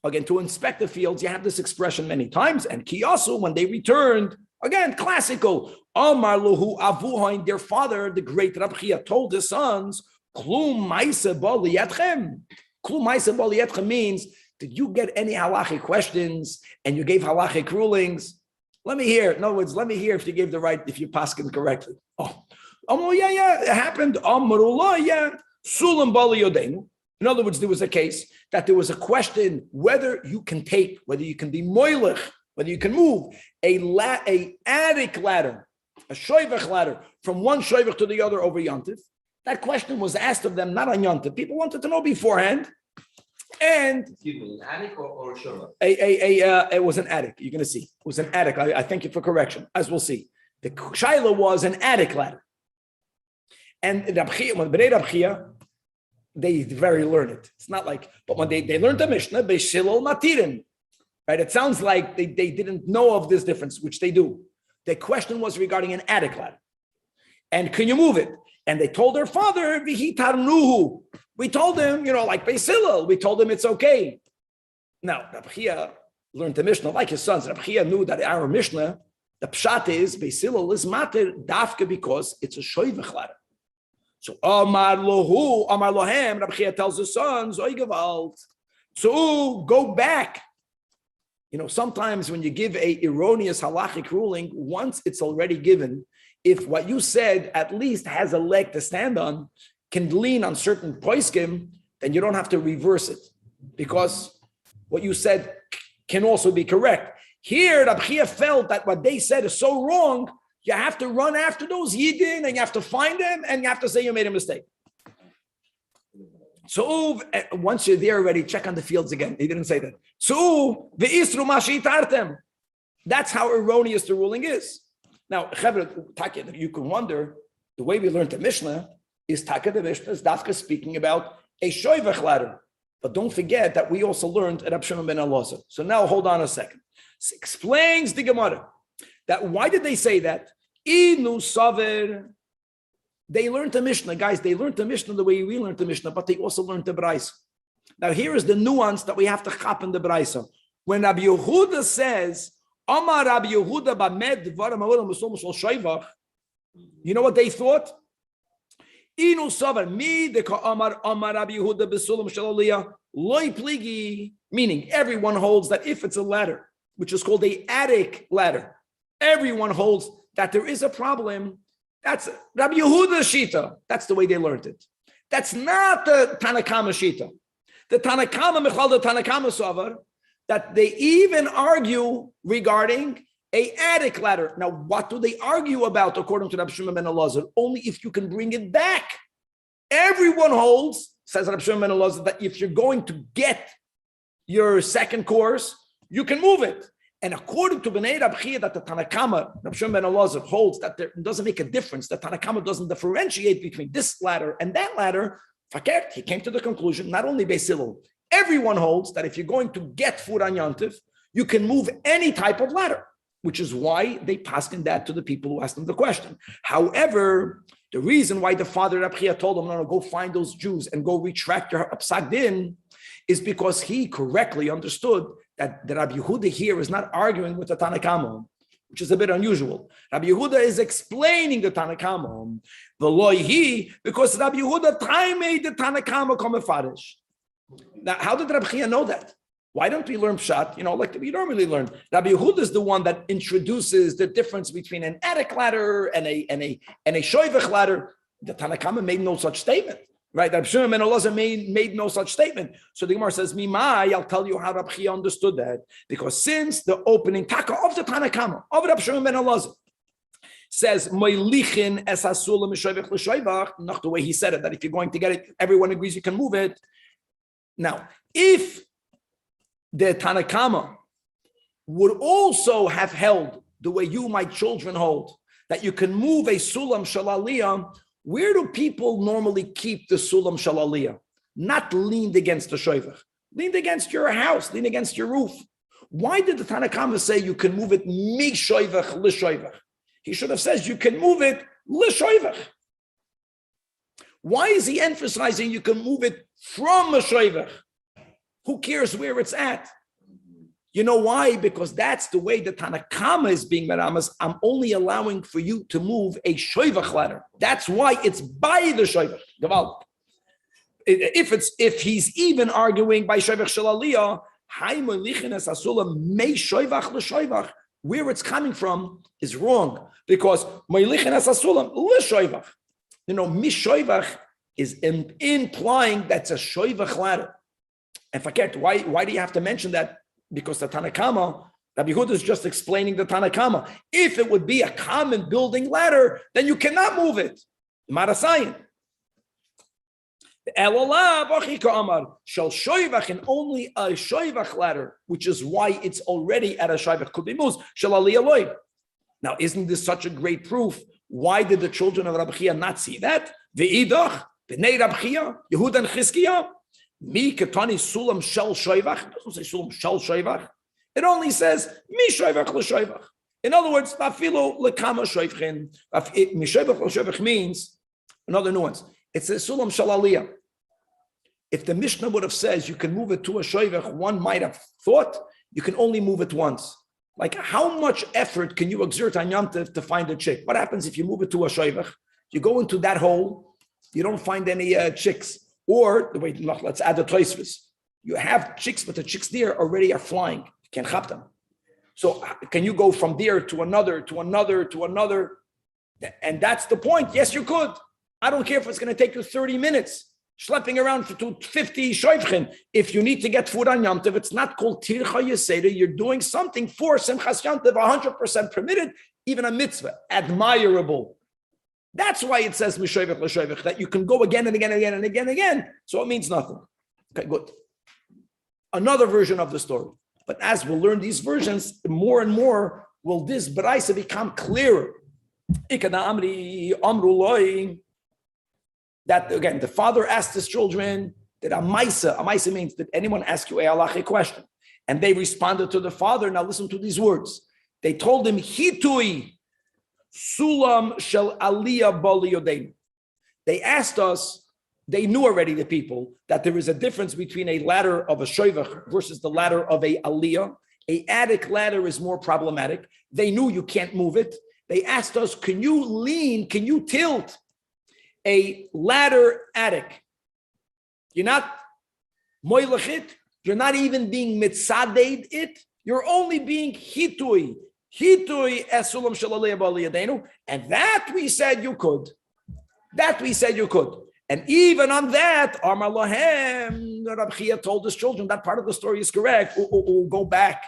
Speaker 1: Again, to inspect the fields, you have this expression many times. And Kiyasu, when they returned, again, classical. Amar Luhu Avuhain, their father, the great Rab Chia, told his sons, Klum Maisa Baliyatchem. Klum Maisa Baliyatchem means, did you get any halachic questions and you gave halachic rulings? Let me hear. In other words, let me hear if you gave the right, if you paskin correctly. Oh, yeah, it happened. Amrullah, yeah. Sulam Baliyodenu. In other words, there was a case that there was a question whether you can take, whether you can be moilech, whether you can move a attic ladder, a shoivach ladder from one shoivach to the other over Yontif. That question was asked of them, not on Yontif. People wanted to know beforehand. And
Speaker 2: an attic or a shower?
Speaker 1: It was an attic. You're going to see. It was an attic. I thank you for correction, as we'll see. The shaila was an attic ladder. And when B'nei Rab Chia, they very learned. It's not like, but when they learned the Mishnah, they shilol matirin. Right? It sounds like they didn't know of this difference, which they do. The question was regarding an attic ladder. And can you move it? And they told their father, Vihitarnuhu. We told him, like Beis Hillel, we told him it's okay. Now, Rab Chia learned the Mishnah like his sons. Rab Chia knew that our Mishnah, the pshat is, Beis Hillel is matir dafka because it's a shoivach ladder. So, Amar Lohem, Rab Chia tells his sons, Oy Gewalt, so go back. Sometimes when you give a erroneous halachic ruling, once it's already given, if what you said at least has a leg to stand on, can lean on certain poiskim, then you don't have to reverse it because what you said can also be correct. Here, Rab Chia felt that what they said is so wrong, you have to run after those yidin and you have to find them and you have to say you made a mistake. So once you're there already, check on the fields again. He didn't say that. So ve'isru mashi tartem. That's how erroneous the ruling is. Now, you can wonder, the way we learned the Mishnah is the Mishnah is Dafka speaking about a shoivach ladder. But don't forget that we also learned at Rab Shimon ben Elazar. So now hold on a second. This explains the Gemara that why did they say that? Inu saver. They learned the Mishnah, guys. They learned the Mishnah the way we learned the Mishnah, but they also learned the Beitzah. Now here is the nuance that we have to chop in the Beitzah. When Rabbi Yehuda says, "Amar Rabbi Yehuda b'med dvarim ha'olam b'sulm shel shoivach," you know what they thought? Inu savar mi deka Amar Rabbi Yehuda b'sulm shel Aliyah loy pligi, meaning everyone holds that if it's a ladder, which is called a attic ladder, everyone holds that there is a problem. That's Rabbi Yehuda's shita. That's the way they learned it. That's not the Tanakama shita. The Tanakama Michal, the Tanakama Savar, that they even argue regarding a attic ladder. Now, what do they argue about according to Rabbi Shimon ben Elazar? Only if you can bring it back. Everyone holds, says Rabbi Shimon ben Elazar, that if you're going to get your second course, you can move it. And according to Bnei Rabchia, that the Tanakama, Rabbi Shimon ben Elazar, holds that it doesn't make a difference. The Tanakama doesn't differentiate between this ladder and that ladder. Fakert, he came to the conclusion, not only Beis Hillel, everyone holds that if you're going to get food on Yontif, you can move any type of ladder, which is why they passed in that to the people who asked them the question. However, the reason why the father Rabchia told them, no, go find those Jews and go retract your psak din, is because he correctly understood that the Rabbi Yehuda here is not arguing with the Tanakama, which is a bit unusual. Rabbi Yehuda is explaining the Tanakama, the loyhi, because Rabbi Yehuda time made the Tanakama come farish. Now, how did Rabbi Chia know that? Why don't we learn pshat? Like we normally learn. Rabbi Yehuda is the one that introduces the difference between an attic ladder and a shoivach ladder. The Tanakama made no such statement. Right, Rabbi Shimon ben Elazar made no such statement. So the Gemara says, "Mimai." I'll tell you how Rabbi Chia understood that, because since the opening taka of the Tanakama of Rabbi Shimon ben Elazar says "Moilichin es hasulam mishoivach l'shoivach," not the way he said it, that if you're going to get it, everyone agrees you can move it. Now, if the Tanakama would also have held the way you, my children, hold, that you can move a sulam shel Aliyah. Where do people normally keep the sulam shel Aliyah? Not leaned against the shoivach, leaned against your house, leaned against your roof. Why did the Tanakama say you can move it mi shoivach li shoivach? He should have said you can move it li shoivach. Why is he emphasizing you can move it from a shoivach? Who cares where it's at? You know why? Because that's the way the Tanakama is being meramas. I'm only allowing for you to move a shoivach ladder. That's why it's by the shoivach. If he's even arguing by shoivach shel Aliyah, where it's coming from is wrong, because mishoivach is implying that's a shoivach ladder. And forget why do you have to mention that? Because the Tanakama, Rabbi Yehuda is just explaining the Tanakama. If it would be a common building ladder, then you cannot move it. Marasayin. Shall shoivach, and only a shoivach ladder, which is why it's already at a shoivach, could be moved. Shall Aliyah loy. Now, isn't this such a great proof? Why did the children of Rabbi Chia not see that? Ve'idach, b'nei Rabbi Chia, Yehuda and Chizkiah. Mi ketani sulam shel shoivach. It doesn't say sulam shel shoivach. It only says mi shoivach l'shoivach. In other words, vafilo lekama shoivchin. Mi shoivach l'shoivach means another nuance. It says sulam shel Aliyah. If the Mishnah would have says you can move it to a shoivach, one might have thought you can only move it once. Like, how much effort can you exert on Yom Tov to find a chick? What happens if you move it to a shoivach? You go into that hole, you don't find any chicks. Or the way, let's add the toisvus. You have chicks, but the chicks there already are flying. You can't chop them. So can you go from there to another, to another, to another? And that's the point. Yes, you could. I don't care if it's going to take you 30 minutes. Schlepping around to 50 shoivchin. If you need to get food on Yom Tov, it's not called tircha yeseda. You're doing something for Simchas Yom Tov, 100% permitted, even a mitzvah, admirable. That's why it says mishoivach l'shoivach, that you can go again and again and again and again and again. So it means nothing. Okay, good. Another version of the story. But as we'll learn these versions, more and more will this Beitzah become clearer? That again, the father asked his children that a maisa means that anyone ask you a halachic question, and they responded to the father. Now listen to these words. They told him, "Hitui sulam shel Aliyah bali yodeinu." They asked us. They knew already, the people, that there is a difference between a ladder of a shoivach versus the ladder of a Aliyah. A attic ladder is more problematic. They knew you can't move it. They asked us, can you tilt a ladder attic? You're not moilachit. You're not even being mitzaded it. You're only being hitui esulam shalalei b'aliyadenu. And that we said you could. And even on that, Amar Lahem, Rab Chia told his children, that part of the story is correct. Go back.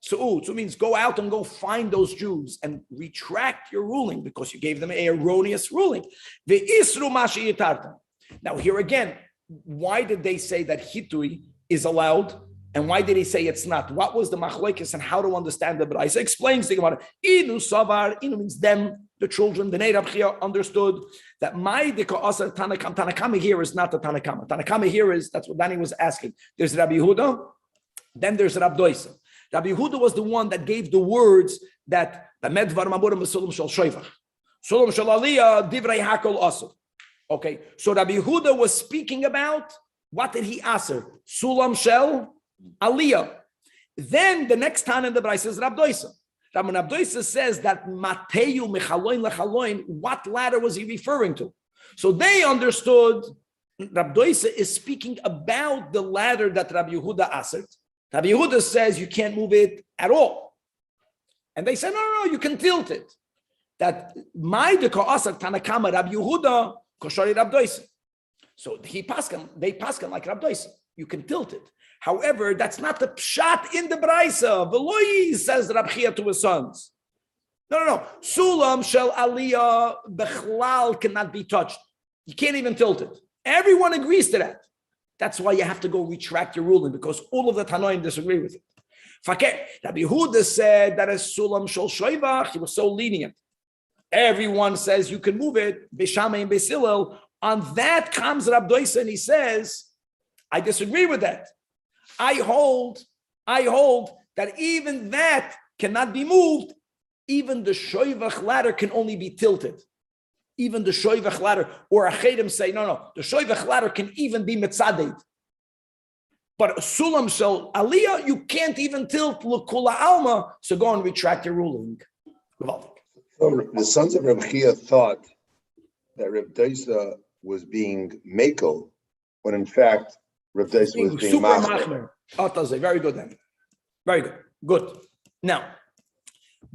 Speaker 1: So means go out and go find those Jews and retract your ruling because you gave them an erroneous ruling. Now here again, why did they say that hitui is allowed? And why did he say it's not? What was the machlokes and how to understand the Beitzah? Explains the Gemara. Inu savar, inu means them, the children. The Rab Chia understood that my asar Tanakama here is not the Tanakama. Tanakama here is, that's what Danny was asking. There's Rabbi Yehuda, then there's Rabbi Doisa. Rabbi Yehuda was the one that gave the words that the medvar mamurim sulam shel shoivach, sulam shel Aliyah divrei hakol asur. Okay, so Rabbi Yehuda was speaking about what did he answer? Sulam shel Aliyah. Then the next time in the Beitzah is Rabbi Doisa. Rabbi Doisa says that Mateyu mechaloin lechaloin. What ladder was he referring to? So they understood. Rabbi Doisa is speaking about the ladder that Rabbi Yehuda answered. Rabbi Yehuda says you can't move it at all. And they said, no, you can tilt it. That my deka asar Tanakama Rabbi Yehuda koshari Rabbi Doisa. So they paskan like Rabbi Doisa. You can tilt it. However, that's not the pshat in the Beitzah. Veloyi says Rabbi Chia to his sons. No. Sulam shel Aliyah bechlal cannot be touched. You can't even tilt it. Everyone agrees to that. That's why you have to go retract your ruling because all of the Tanoim disagree with it. Fakir, Rabbi Yehuda said that as Sulam Shol Shoivach, he was so lenient. Everyone says you can move it. Bishame and Besilel. On that comes Rabbi Doisa and he says, I disagree with that. I hold that even that cannot be moved. Even the Shoivach ladder can only be tilted. Even the shoivach ladder, or achedim say, no, the shoivach ladder can even be mitzaded. But sulam shel Aliyah, you can't even tilt l'kula alma, so go and retract your ruling.
Speaker 3: So the sons of Reb Chia thought that Reb Doisa was being makel, when in fact Reb Doisa was being machmer.
Speaker 1: Very good then. Very good. Good. Now,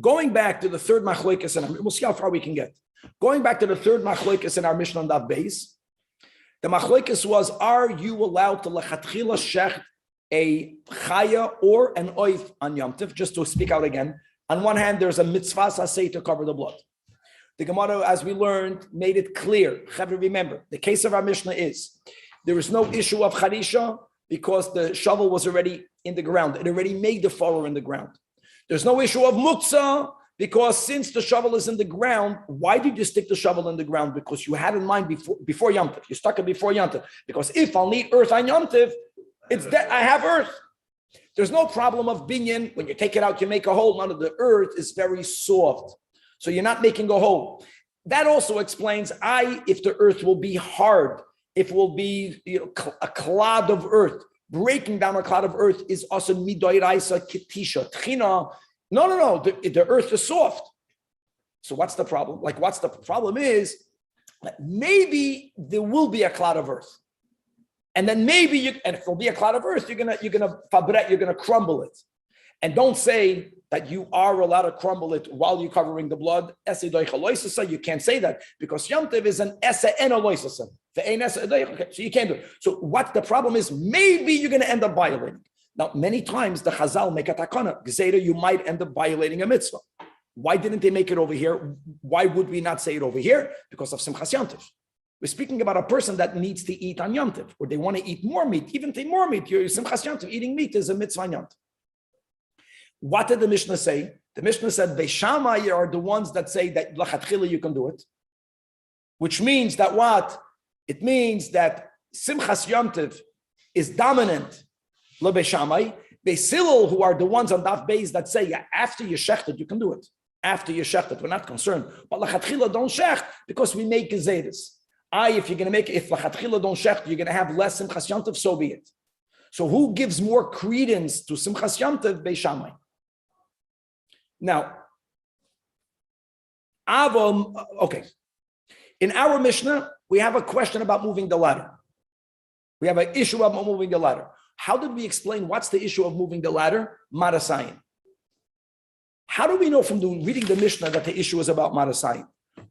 Speaker 1: going back to the third machlokes, and we'll see how far we can get. Going back to the third machlokes in our Mishnah on Daf Beis, the machlokes was: are you allowed to lechatchila shech a chaya or an oif on Yom Tov? Just to speak out again. On one hand, there's a mitzvah saseh to cover the blood. The Gemara, as we learned, made it clear. Remember, the case of our Mishnah is there is no issue of charisha because the shovel was already in the ground. It already made the furrow in the ground. There's no issue of muktzah because since the shovel is in the ground, why did you stick the shovel in the ground? Because you had in mind before Yom Tov. You stuck it before Yom Tov. Because if I'll need earth on Yom Tov, it's that I have earth. There's no problem of binyan. When you take it out, you make a hole. None of the earth is very soft. So you're not making a hole. That also explains if the earth will be hard, if it will be a clod of earth. Breaking down a cloud of earth is also midoiraisa kitisha tchina. No. The earth is soft. So what's the problem? What's the problem is that maybe there will be a cloud of earth, and then maybe and if there'll be a cloud of earth, you're gonna crumble it, and don't say that you are allowed to crumble it while you're covering the blood. You can't say that because Yom Tov is an esa and a loisasa. So you can't do it. So what the problem is, maybe you're going to end up violating. Now, many times the Chazal make a takana. Gzeira, you might end up violating a mitzvah. Why didn't they make it over here? Why would we not say it over here? Because of Simchas Yom Tov. We're speaking about a person that needs to eat on Yom Tov, or they want to eat more meat. Even take more meat. Simchas Yom Tov, eating meat is a mitzvah on Yom Tov. What did the Mishnah say? The Mishnah said, Beishamai are the ones that say that lachatchila you can do it. Which means that what? It means that Simchas Yom Tov is dominant. Lo Beishamai. Beis Hillel, who are the ones on Daf Beis that say, after you shechted, you can do it. After you shechted, we're not concerned. But lachatchila don't shecht because we make gezedes. If you're going to make, if lachatchila don't shecht, you're going to have less Simchas Yom Tov, so be it. So who gives more credence to Simchas Yom Tov? Beis Shammai. Now, okay. In our Mishnah, we have a question about moving the ladder. We have an issue about moving the ladder. How did we explain what's the issue of moving the ladder? Marasayin. How do we know from reading the Mishnah that the issue is about Marasayin?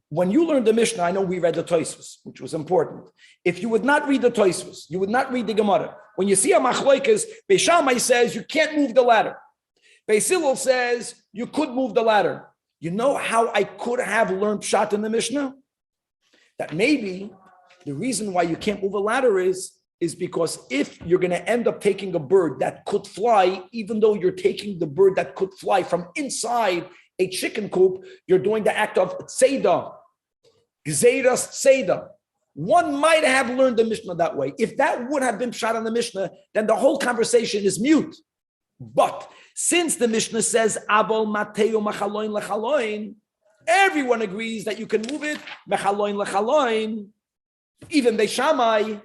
Speaker 1: When you learned the Mishnah, I know we read the Tosfos, which was important. If you would not read the Tosfos, you would not read the Gemara. When you see a Machloikas, Beis Shammai says you can't move the ladder. Beis Hillel says you could move the ladder. You know how I could have learned Pshat in the Mishnah? That maybe the reason why you can't move a ladder is because if you're going to end up taking a bird that could fly, even though you're taking the bird that could fly from inside a chicken coop, you're doing the act of tzeda, gzeiras tzeda. One might have learned the Mishnah that way. If that would have been Pshat in the Mishnah, then the whole conversation is mute. But since the Mishnah says, Abol Mateo Machaloin Lechaloin, everyone agrees that you can move it, Mechaloin Lechaloin, even Beis Shammai.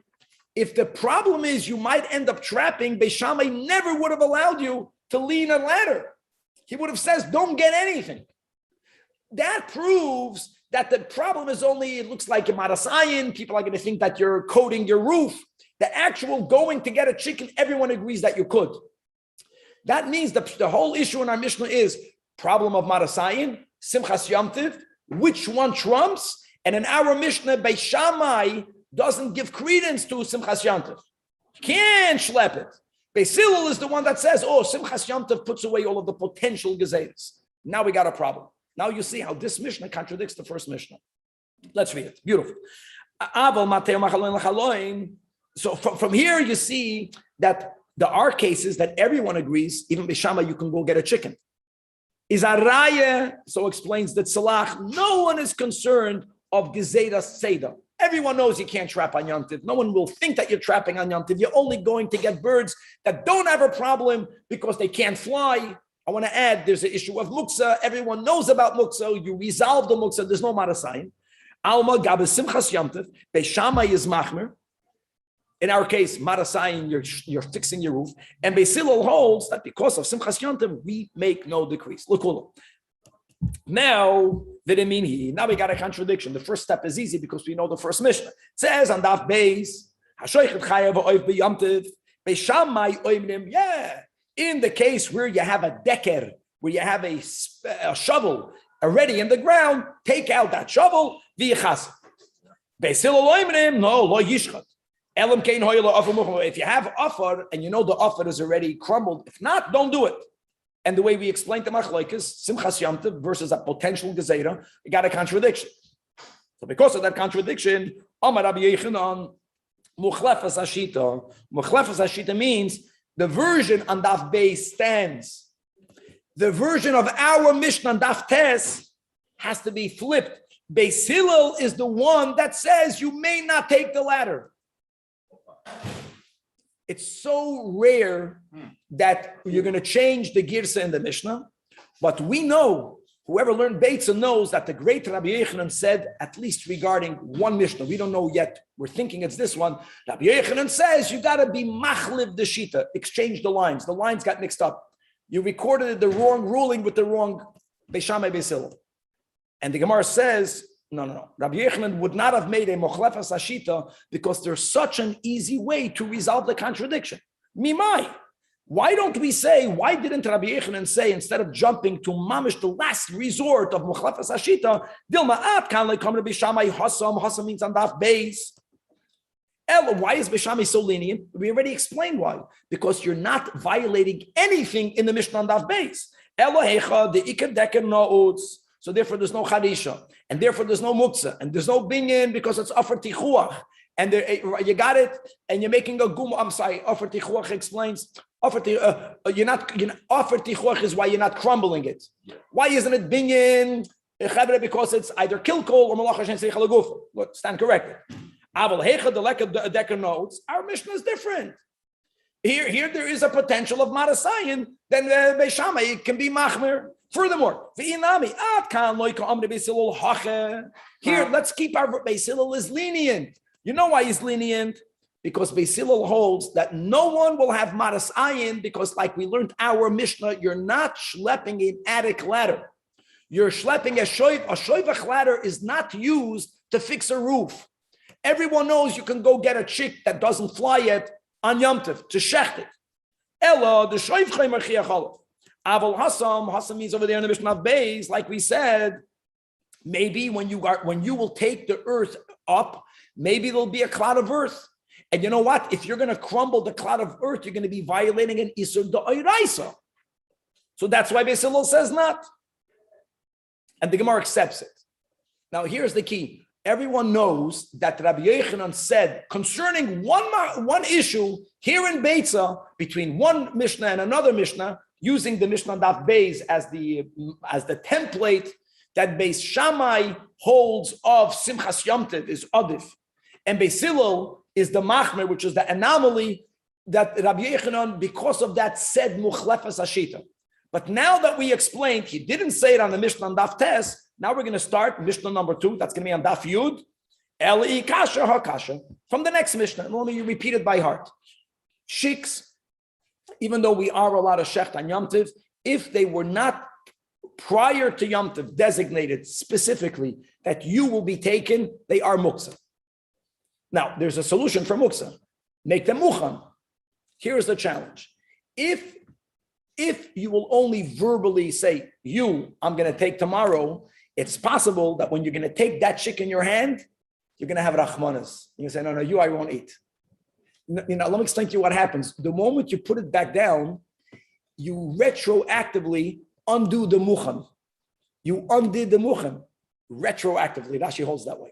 Speaker 1: If the problem is you might end up trapping, Beis Shammai never would have allowed you to lean a ladder. He would have said, don't get anything. That proves that the problem is only, it looks like a marasayin, people are going to think that you're coating your roof. The actual going to get a chicken, everyone agrees that you could. That means the whole issue in our Mishnah is problem of Marasayin, Simchas Yom Tov, which one trumps? And in our Mishnah, Beis Shammai doesn't give credence to Simchas Yom Tov. Can't schlep it. Beis Hillel is the one that says, Simchas Yom Tov puts away all of the potential gezeres. Now we got a problem. Now you see how this Mishnah contradicts the first Mishnah. Let's read it. Beautiful. So from here you see that there are cases that everyone agrees, even Beis Shammai, you can go get a chicken. Is a raya, so explains that Salah, no one is concerned of Gezedas Seda. Everyone knows you can't trap on Yom Tov. No one will think that you're trapping on Yom Tov. You're only going to get birds that don't have a problem because they can't fly. I want to add, there's an issue of muksa. Everyone knows about muksa. You resolve the muksa. There's no marasayin. Alma gabes simchas Yom Tov. Beis Shammai is machmer. In our case, marasayin, you're fixing your roof. And Beis Hillel holds that because of simchas Yom Tov, we make no decrease. Look, now we got a contradiction. The first step is easy because we know the first Mishnah. It says on Daf Beis, Beis Shammai oimnim, in the case where you have a decker, where you have a shovel already in the ground, take out that shovel, v'yichas. Beis Hillel oimnim, no, lo yishchat. If you have offer and you know the offer is already crumbled, if not, don't do it. And the way we explained the machlokes, Simchas Yom Tov versus a potential gezerah, you got a contradiction. So because of that contradiction, Amar Rabbi Yechanan, Muchlefas Hashita. Muchlefas Hashita means the version on Daf Beis stands. The version of our Mishnah on Daf Tes has to be flipped. Beis Hillel is the one that says you may not take the ladder. It's so rare that you're going to change the girsa in the Mishnah, but we know, whoever learned Beitzah knows that the great Rabbi Yechanan said, at least regarding one Mishnah, we don't know yet, we're thinking it's this one, Rabbi Yechanan says you got to be machliv the shita, exchange the lines got mixed up. You recorded the wrong ruling with the wrong Beis Shammai Beis Hillel. And the Gemara says, no. Rabbi Yechanan would not have made a mochlefas hashita because there's such an easy way to resolve the contradiction. Mimai. Why don't we say, why didn't Rabbi Yechanan say, instead of jumping to mamish, the last resort of mochlefas hashita, dilma'at kan lekom Rabbi Shammai Hassan means on Daf Beis. Why is Beis Shammai so lenient? We already explained why. Because you're not violating anything in the Mishnah on Daf Beis. Elohecha the ikar deker na'utz. So therefore, there's no charisha, and therefore there's no muksa, and there's no binyan because it's offer tichuach, and you got it, and you're making a gum. I'm sorry, offer tichuach explains You're not offer tichuach is why you're not crumbling it. Why isn't it binyan? Because it's either kilkol or malacha shen seichel aguf. Look, stand corrected. Aval hecha the decker notes. Our Mishnah is different. Here there is a potential of marasayin. Then Beis Shammai can be machmer. Furthermore, here let's keep our Beis Hillel is lenient. You know why he's lenient? Because Beis Hillel holds that no one will have maras ayin because, like we learned our Mishnah, you're not schlepping an attic ladder. You're schlepping a shoiv. A shoivach ladder is not used to fix a roof. Everyone knows you can go get a chick that doesn't fly yet on Yom Tov to shecht it. Ella, the shoiv chaymer chiachalav. Aval Hassan means over there in the Mishnah of Beis, like we said, maybe when you will take the earth up, maybe there'll be a cloud of earth. And you know what? If you're going to crumble the cloud of earth, you're going to be violating an Isur D'Oraisa. So that's why Beis Hillel says not. And the Gemara accepts it. Now here's the key. Everyone knows that Rabbi Yochanan said concerning one issue here in Beitzah, between one Mishnah and another Mishnah, using the Mishnah Daf Beis as the template that Beis Shammai holds of Simchas Yom Tov is Adif. And Beis Hillel is the machmer, which is the anomaly that Rabbi Yochanan, because of that, said Muchlefas Hashita. But now that we explained, he didn't say it on the Mishnah on Daf Tes, now we're going to start Mishnah number 2, that's going to be on Daf Yud, Eli Kasha HaKasha, from the next Mishnah. And let me repeat it by heart. Shiks, even though we are allowed to shecht on Yom Tov, if they were not prior to Yom Tov designated specifically that you will be taken, they are muksa. Now, there's a solution for muksa. Make them muchan. Here's the challenge. If you will only verbally say, I'm going to take tomorrow, it's possible that when you're going to take that chick in your hand, you're going to have rachmanas. You say, no, I won't eat. Let me explain to you what happens. The moment you put it back down, you retroactively undo the muchan. You undid the muchan retroactively. Rashi holds that way.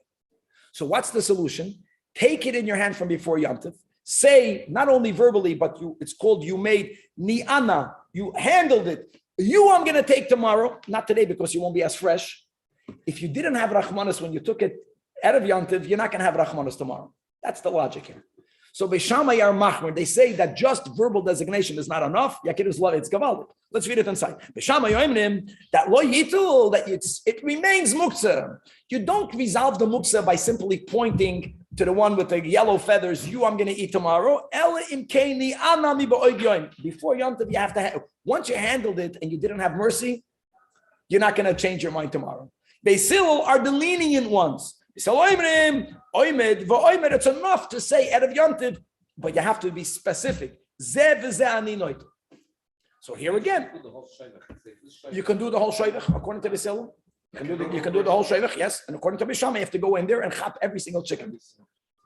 Speaker 1: So what's the solution? Take it in your hand from before Yom Tov. Say, not only verbally, but it's called you made ni'ana. You handled it. I'm going to take tomorrow. Not today because you won't be as fresh. If you didn't have rachmanas when you took it out of Yom Tov, you're not going to have rachmanas tomorrow. That's the logic here. So Beis Shammai are machmer. They say that just verbal designation is not enough. Yakirus love it's gavaldik. Let's read it inside. Beis Shammai yoimnim that lo yitul that it remains muktzah. You don't resolve the muktzah by simply pointing to the one with the yellow feathers. I'm going to eat tomorrow. Ela imkeni anami ba'od yoim. Before Yom Tov, you have to. Once you handled it and you didn't have mercy, you're not going to change your mind tomorrow. Beis Hillel are the lenient ones. So it's enough to say Erev Yom Tov, but you have to be specific. So here again, you can do the whole shayvach according to Beis Hillel. You can do the whole shayvach, yes. And according to Beis Shammai, you have to go in there and chop every single chicken.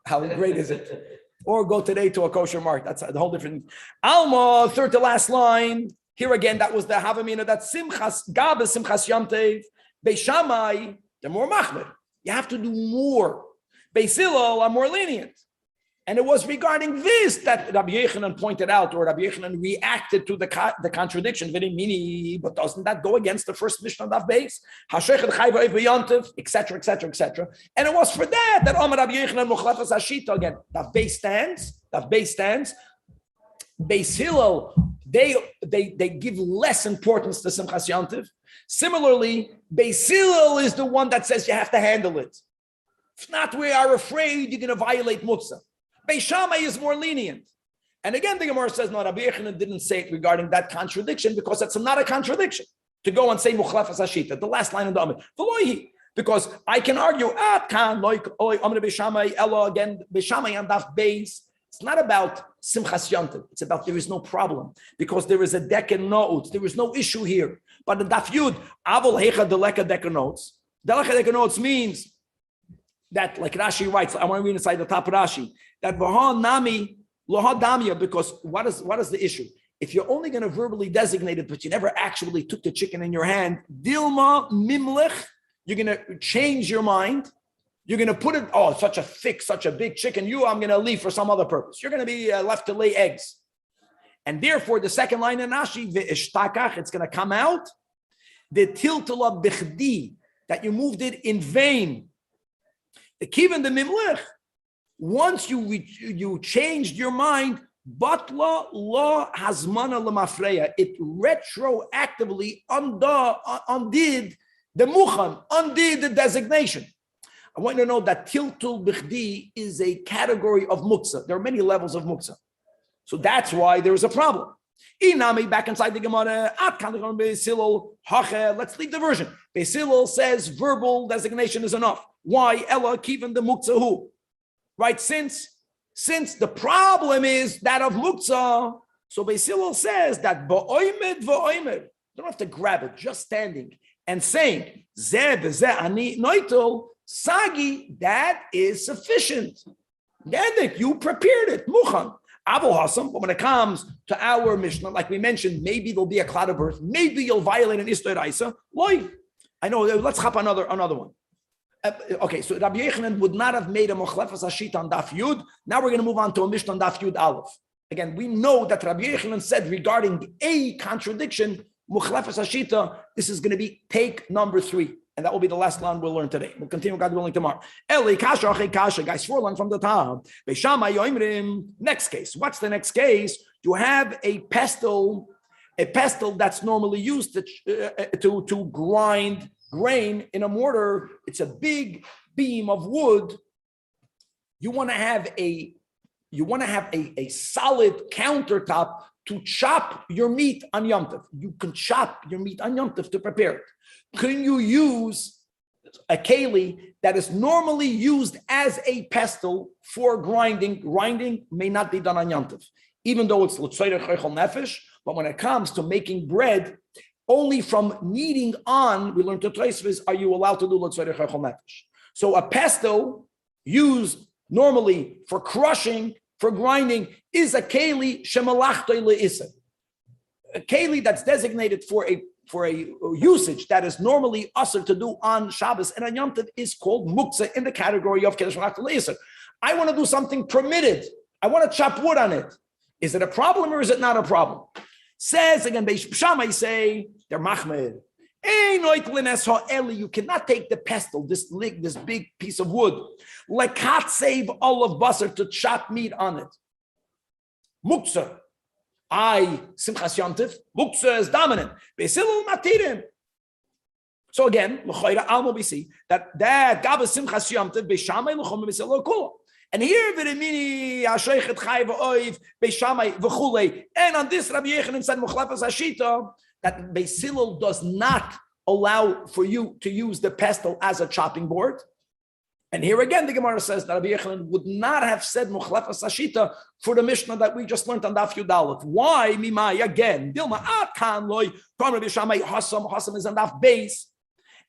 Speaker 1: How great is it? Or go today to a kosher market. That's the whole different. Alma, third to last line. Here again, that was the Havamina, that Simchas, Gabas, Simchas Yom Tov. Beis Shammai, they're more machmer. You have to do more. Beis Hillel are more lenient. And it was regarding this that Rabbi Yochanan pointed out, or Rabbi Yochanan reacted to the contradiction. But doesn't that go against the first Mishnah of Beis? Etc., etc., etc. And it was for that Amar Rabbi Yochanan Muchlefas Hashita again. Daf Beis stands. Beis Hillel, they give less importance to Simchas Yom Tov. Similarly, Beis Hillel is the one that says you have to handle it. If not, we are afraid you're going to violate Muktzah. Beis Shammai is more lenient. And again, the Gemara says, no, Rabbi Yochanan didn't say it regarding that contradiction because it's not a contradiction to go and say Muchlefas Hashita, the last line of the Amid. Because I can argue, Beis Shammai, Ella again, Beis Shammai and Daf Beis. It's not about Simchas Yom Tov. It's about there is no problem because there is a decker note. There is no issue here. But the Daf Yud, Avol Hecha Deleka decker notes. Deleka decker notes means that, like Rashi writes, I want to read inside the top of Rashi, that Vaha Nami Loha Damya, because what is the issue? If you're only going to verbally designate it, but you never actually took the chicken in your hand, Dilma Mimlech, you're going to change your mind. You're going to put it, such a thick, such a big chicken, I'm going to leave for some other purpose. You're going to be left to lay eggs. And therefore, the second line in Rashi, ve'ishtakach, it's going to come out. The tiltula bichdi, that you moved it in vain. The kivan the mimlech, once you changed your mind, batla la hazmana lemafreya, it retroactively undid the muchan, undid the designation. I want you to know that tiltul bichdi is a category of muktzah. There are many levels of muktzah. So that's why there's a problem. Inami, back inside the Gemara, let's leave the version. Beis Hillel says verbal designation is enough. Why? Ella kiven the muktzah, right? Since the problem is that of muktzah, so Beis Hillel says that ba'oimed, you don't have to grab it, just standing and saying zeh b'zeh ani noitel sagi, that is sufficient. Gedik, you prepared it, muchan. Abu Hassan, but when it comes to our Mishnah, like we mentioned, maybe there'll be a cloud of birth, maybe you'll violate an Istor Isa. Loy, I know. Let's hop another one. Okay, so Rabbi Yochanan would not have made a Mochlefes Hashita on Daf Yud. Now we're going to move on to a Mishnah on Daf Yud Aleph. Again, we know that Rabbi Yochanan said regarding a contradiction, Mochlefes Hashita, this is going to be take number 3. And that will be the last line we'll learn today. We'll continue, God willing, tomorrow. Eli kasha achei kasha, guys, 4 lines from the top. Beishamai yoimrim. Next case. What's the next case? You have a pestle that's normally used to grind grain in a mortar. It's a big beam of wood. You want to have a solid countertop to chop your meat on Yom Tov. You can chop your meat on Yom Tov to prepare it. Can you use a keli that is normally used as a pestle for grinding? Grinding may not be done on Yom Tov, even though it's l'tzoyder chaychol nefesh. But when it comes to making bread, only from kneading on, we learned to Tosfos, are you allowed to do l'tzoyder chaychol nefesh. So a pestle used normally for crushing, for grinding, is a keli shemalachtoy le'isa. A keli that's designated for a usage that is normally usher to do on Shabbos and on Yom Tov is called muktzah in the category of kedesh malachta le'isa. I want to do something permitted. I want to chop wood on it. Is it a problem or is it not a problem? Says again, Beis Shammai say they're machmed. You cannot take the pestle, this big piece of wood, lekat save olive basar, to chop meat on it. Muktzah. Simchas Yom Tov, muktzah is dominant. Beis Hillel matirim. So again, l'choira almo we see that gabas Simchas Yom Tov Beis Shammai l'chom Beis Hillel kula. And here v'rimini ashoichet chai v'oiv Beis Shammai v'chulei. And on this Rabbi Yochanan said Mochlefes Hashita that Beis Hillel does not allow for you to use the pestle as a chopping board. And here again, the Gemara says that Rabbi Yochanan would not have said Mochlefes Hashita for the Mishnah that we just learned on Daf Yud Aleph. Why? Mimai again. Dilma kan loy. Rabbi Shammai Hasam is on Daf Beis.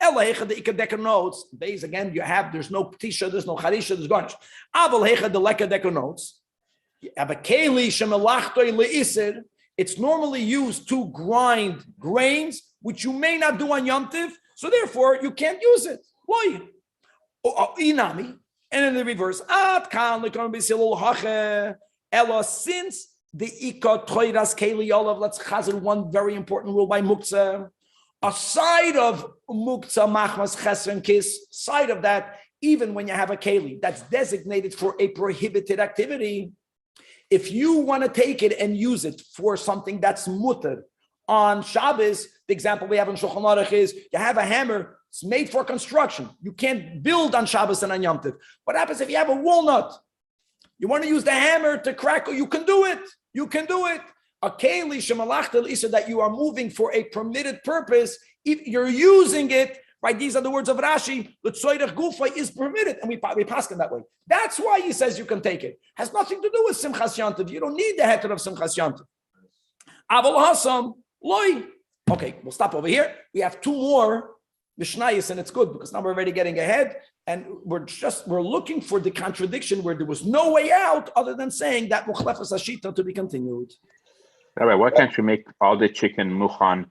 Speaker 1: Elyahu the Ikadeker notes. Beis again. There's no Ptisha, there's no Charisha, there's garnish. Aval Hecha the Lekadeker notes. You have a keli shemelachtoy leisir. It's normally used to grind grains, which you may not do on Yom Tov, so therefore you can't use it. Why? Inami, and in the reverse, since the Ika Toiras Keli Olav, let's chazir one very important rule by Muktzah. Aside of Muktzah Machmas Chesron Kis, side of that, even when you have a Keli that's designated for a prohibited activity, if you want to take it and use it for something that's mutter on Shabbos, the example we have in Shulchan Aruch is you have a hammer. It's made for construction. You can't build on Shabbos and on Yom Tov. What happens if you have a walnut? You want to use the hammer to crack, you can do it. You can do it. A keli shemalachta l'isa, that you are moving for a permitted purpose. If you're using it, right? These are the words of Rashi. L'tzoyrech gufa is permitted, and we pass it that way. That's why he says you can take it. Has nothing to do with Simchas Yom Tov. You don't need the heter of Simchas Yom Tov. Aval Hasam loy. Okay, we'll stop over here. We have 2 more Mishnayos, and it's good because now we're already getting ahead, and we're looking for the contradiction where there was no way out other than saying that Mochlefes Hashita to be continued.
Speaker 4: All right, why can't you make all the chicken muchan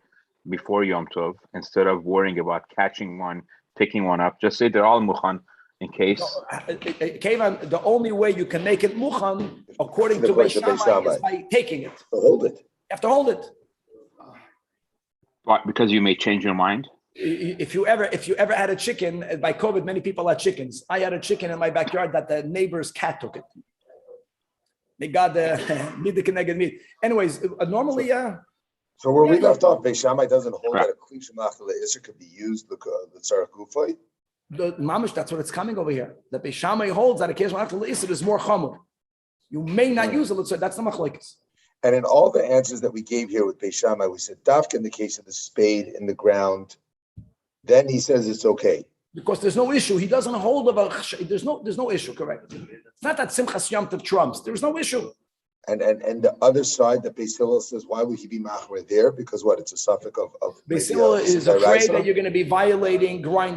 Speaker 4: before Yom Tov instead of worrying about catching one, picking one up? Just say they're all muchan, in case.
Speaker 1: Kevan, the only way you can make it muchan, according to
Speaker 3: According to
Speaker 1: Beitzah,
Speaker 3: Beis Shammai.
Speaker 1: is by taking it.
Speaker 3: So hold it.
Speaker 1: You have to hold it.
Speaker 4: Why? Because you may change your mind.
Speaker 1: If you ever had a chicken, by COVID, many people had chickens. I had a chicken in my backyard that the neighbor's cat took it. They got the meat. Anyways, normally,
Speaker 3: So where we left off, Beis Shammai doesn't hold that a kli shemachal isser could be used the tzarech gufay.
Speaker 1: the mamish, that's what it's coming over here. The Beitzah Shammai holds that a case is more chamur. You may not use it. So that's the machlokes.
Speaker 3: And in all the answers that we gave here with Beis Shammai, we said dafka in the case of the spade in the ground. Then he says it's okay.
Speaker 1: Because there's no issue. He doesn't hold of a. There's no issue. Correct. It's not that Simchas Yom Tov trumps. There's no issue.
Speaker 3: And the other side, that Beis Hillel says, why would he be machmer there? Because what? It's a suffix of
Speaker 1: Beis Hillel is afraid that you're going to be violating, grinding.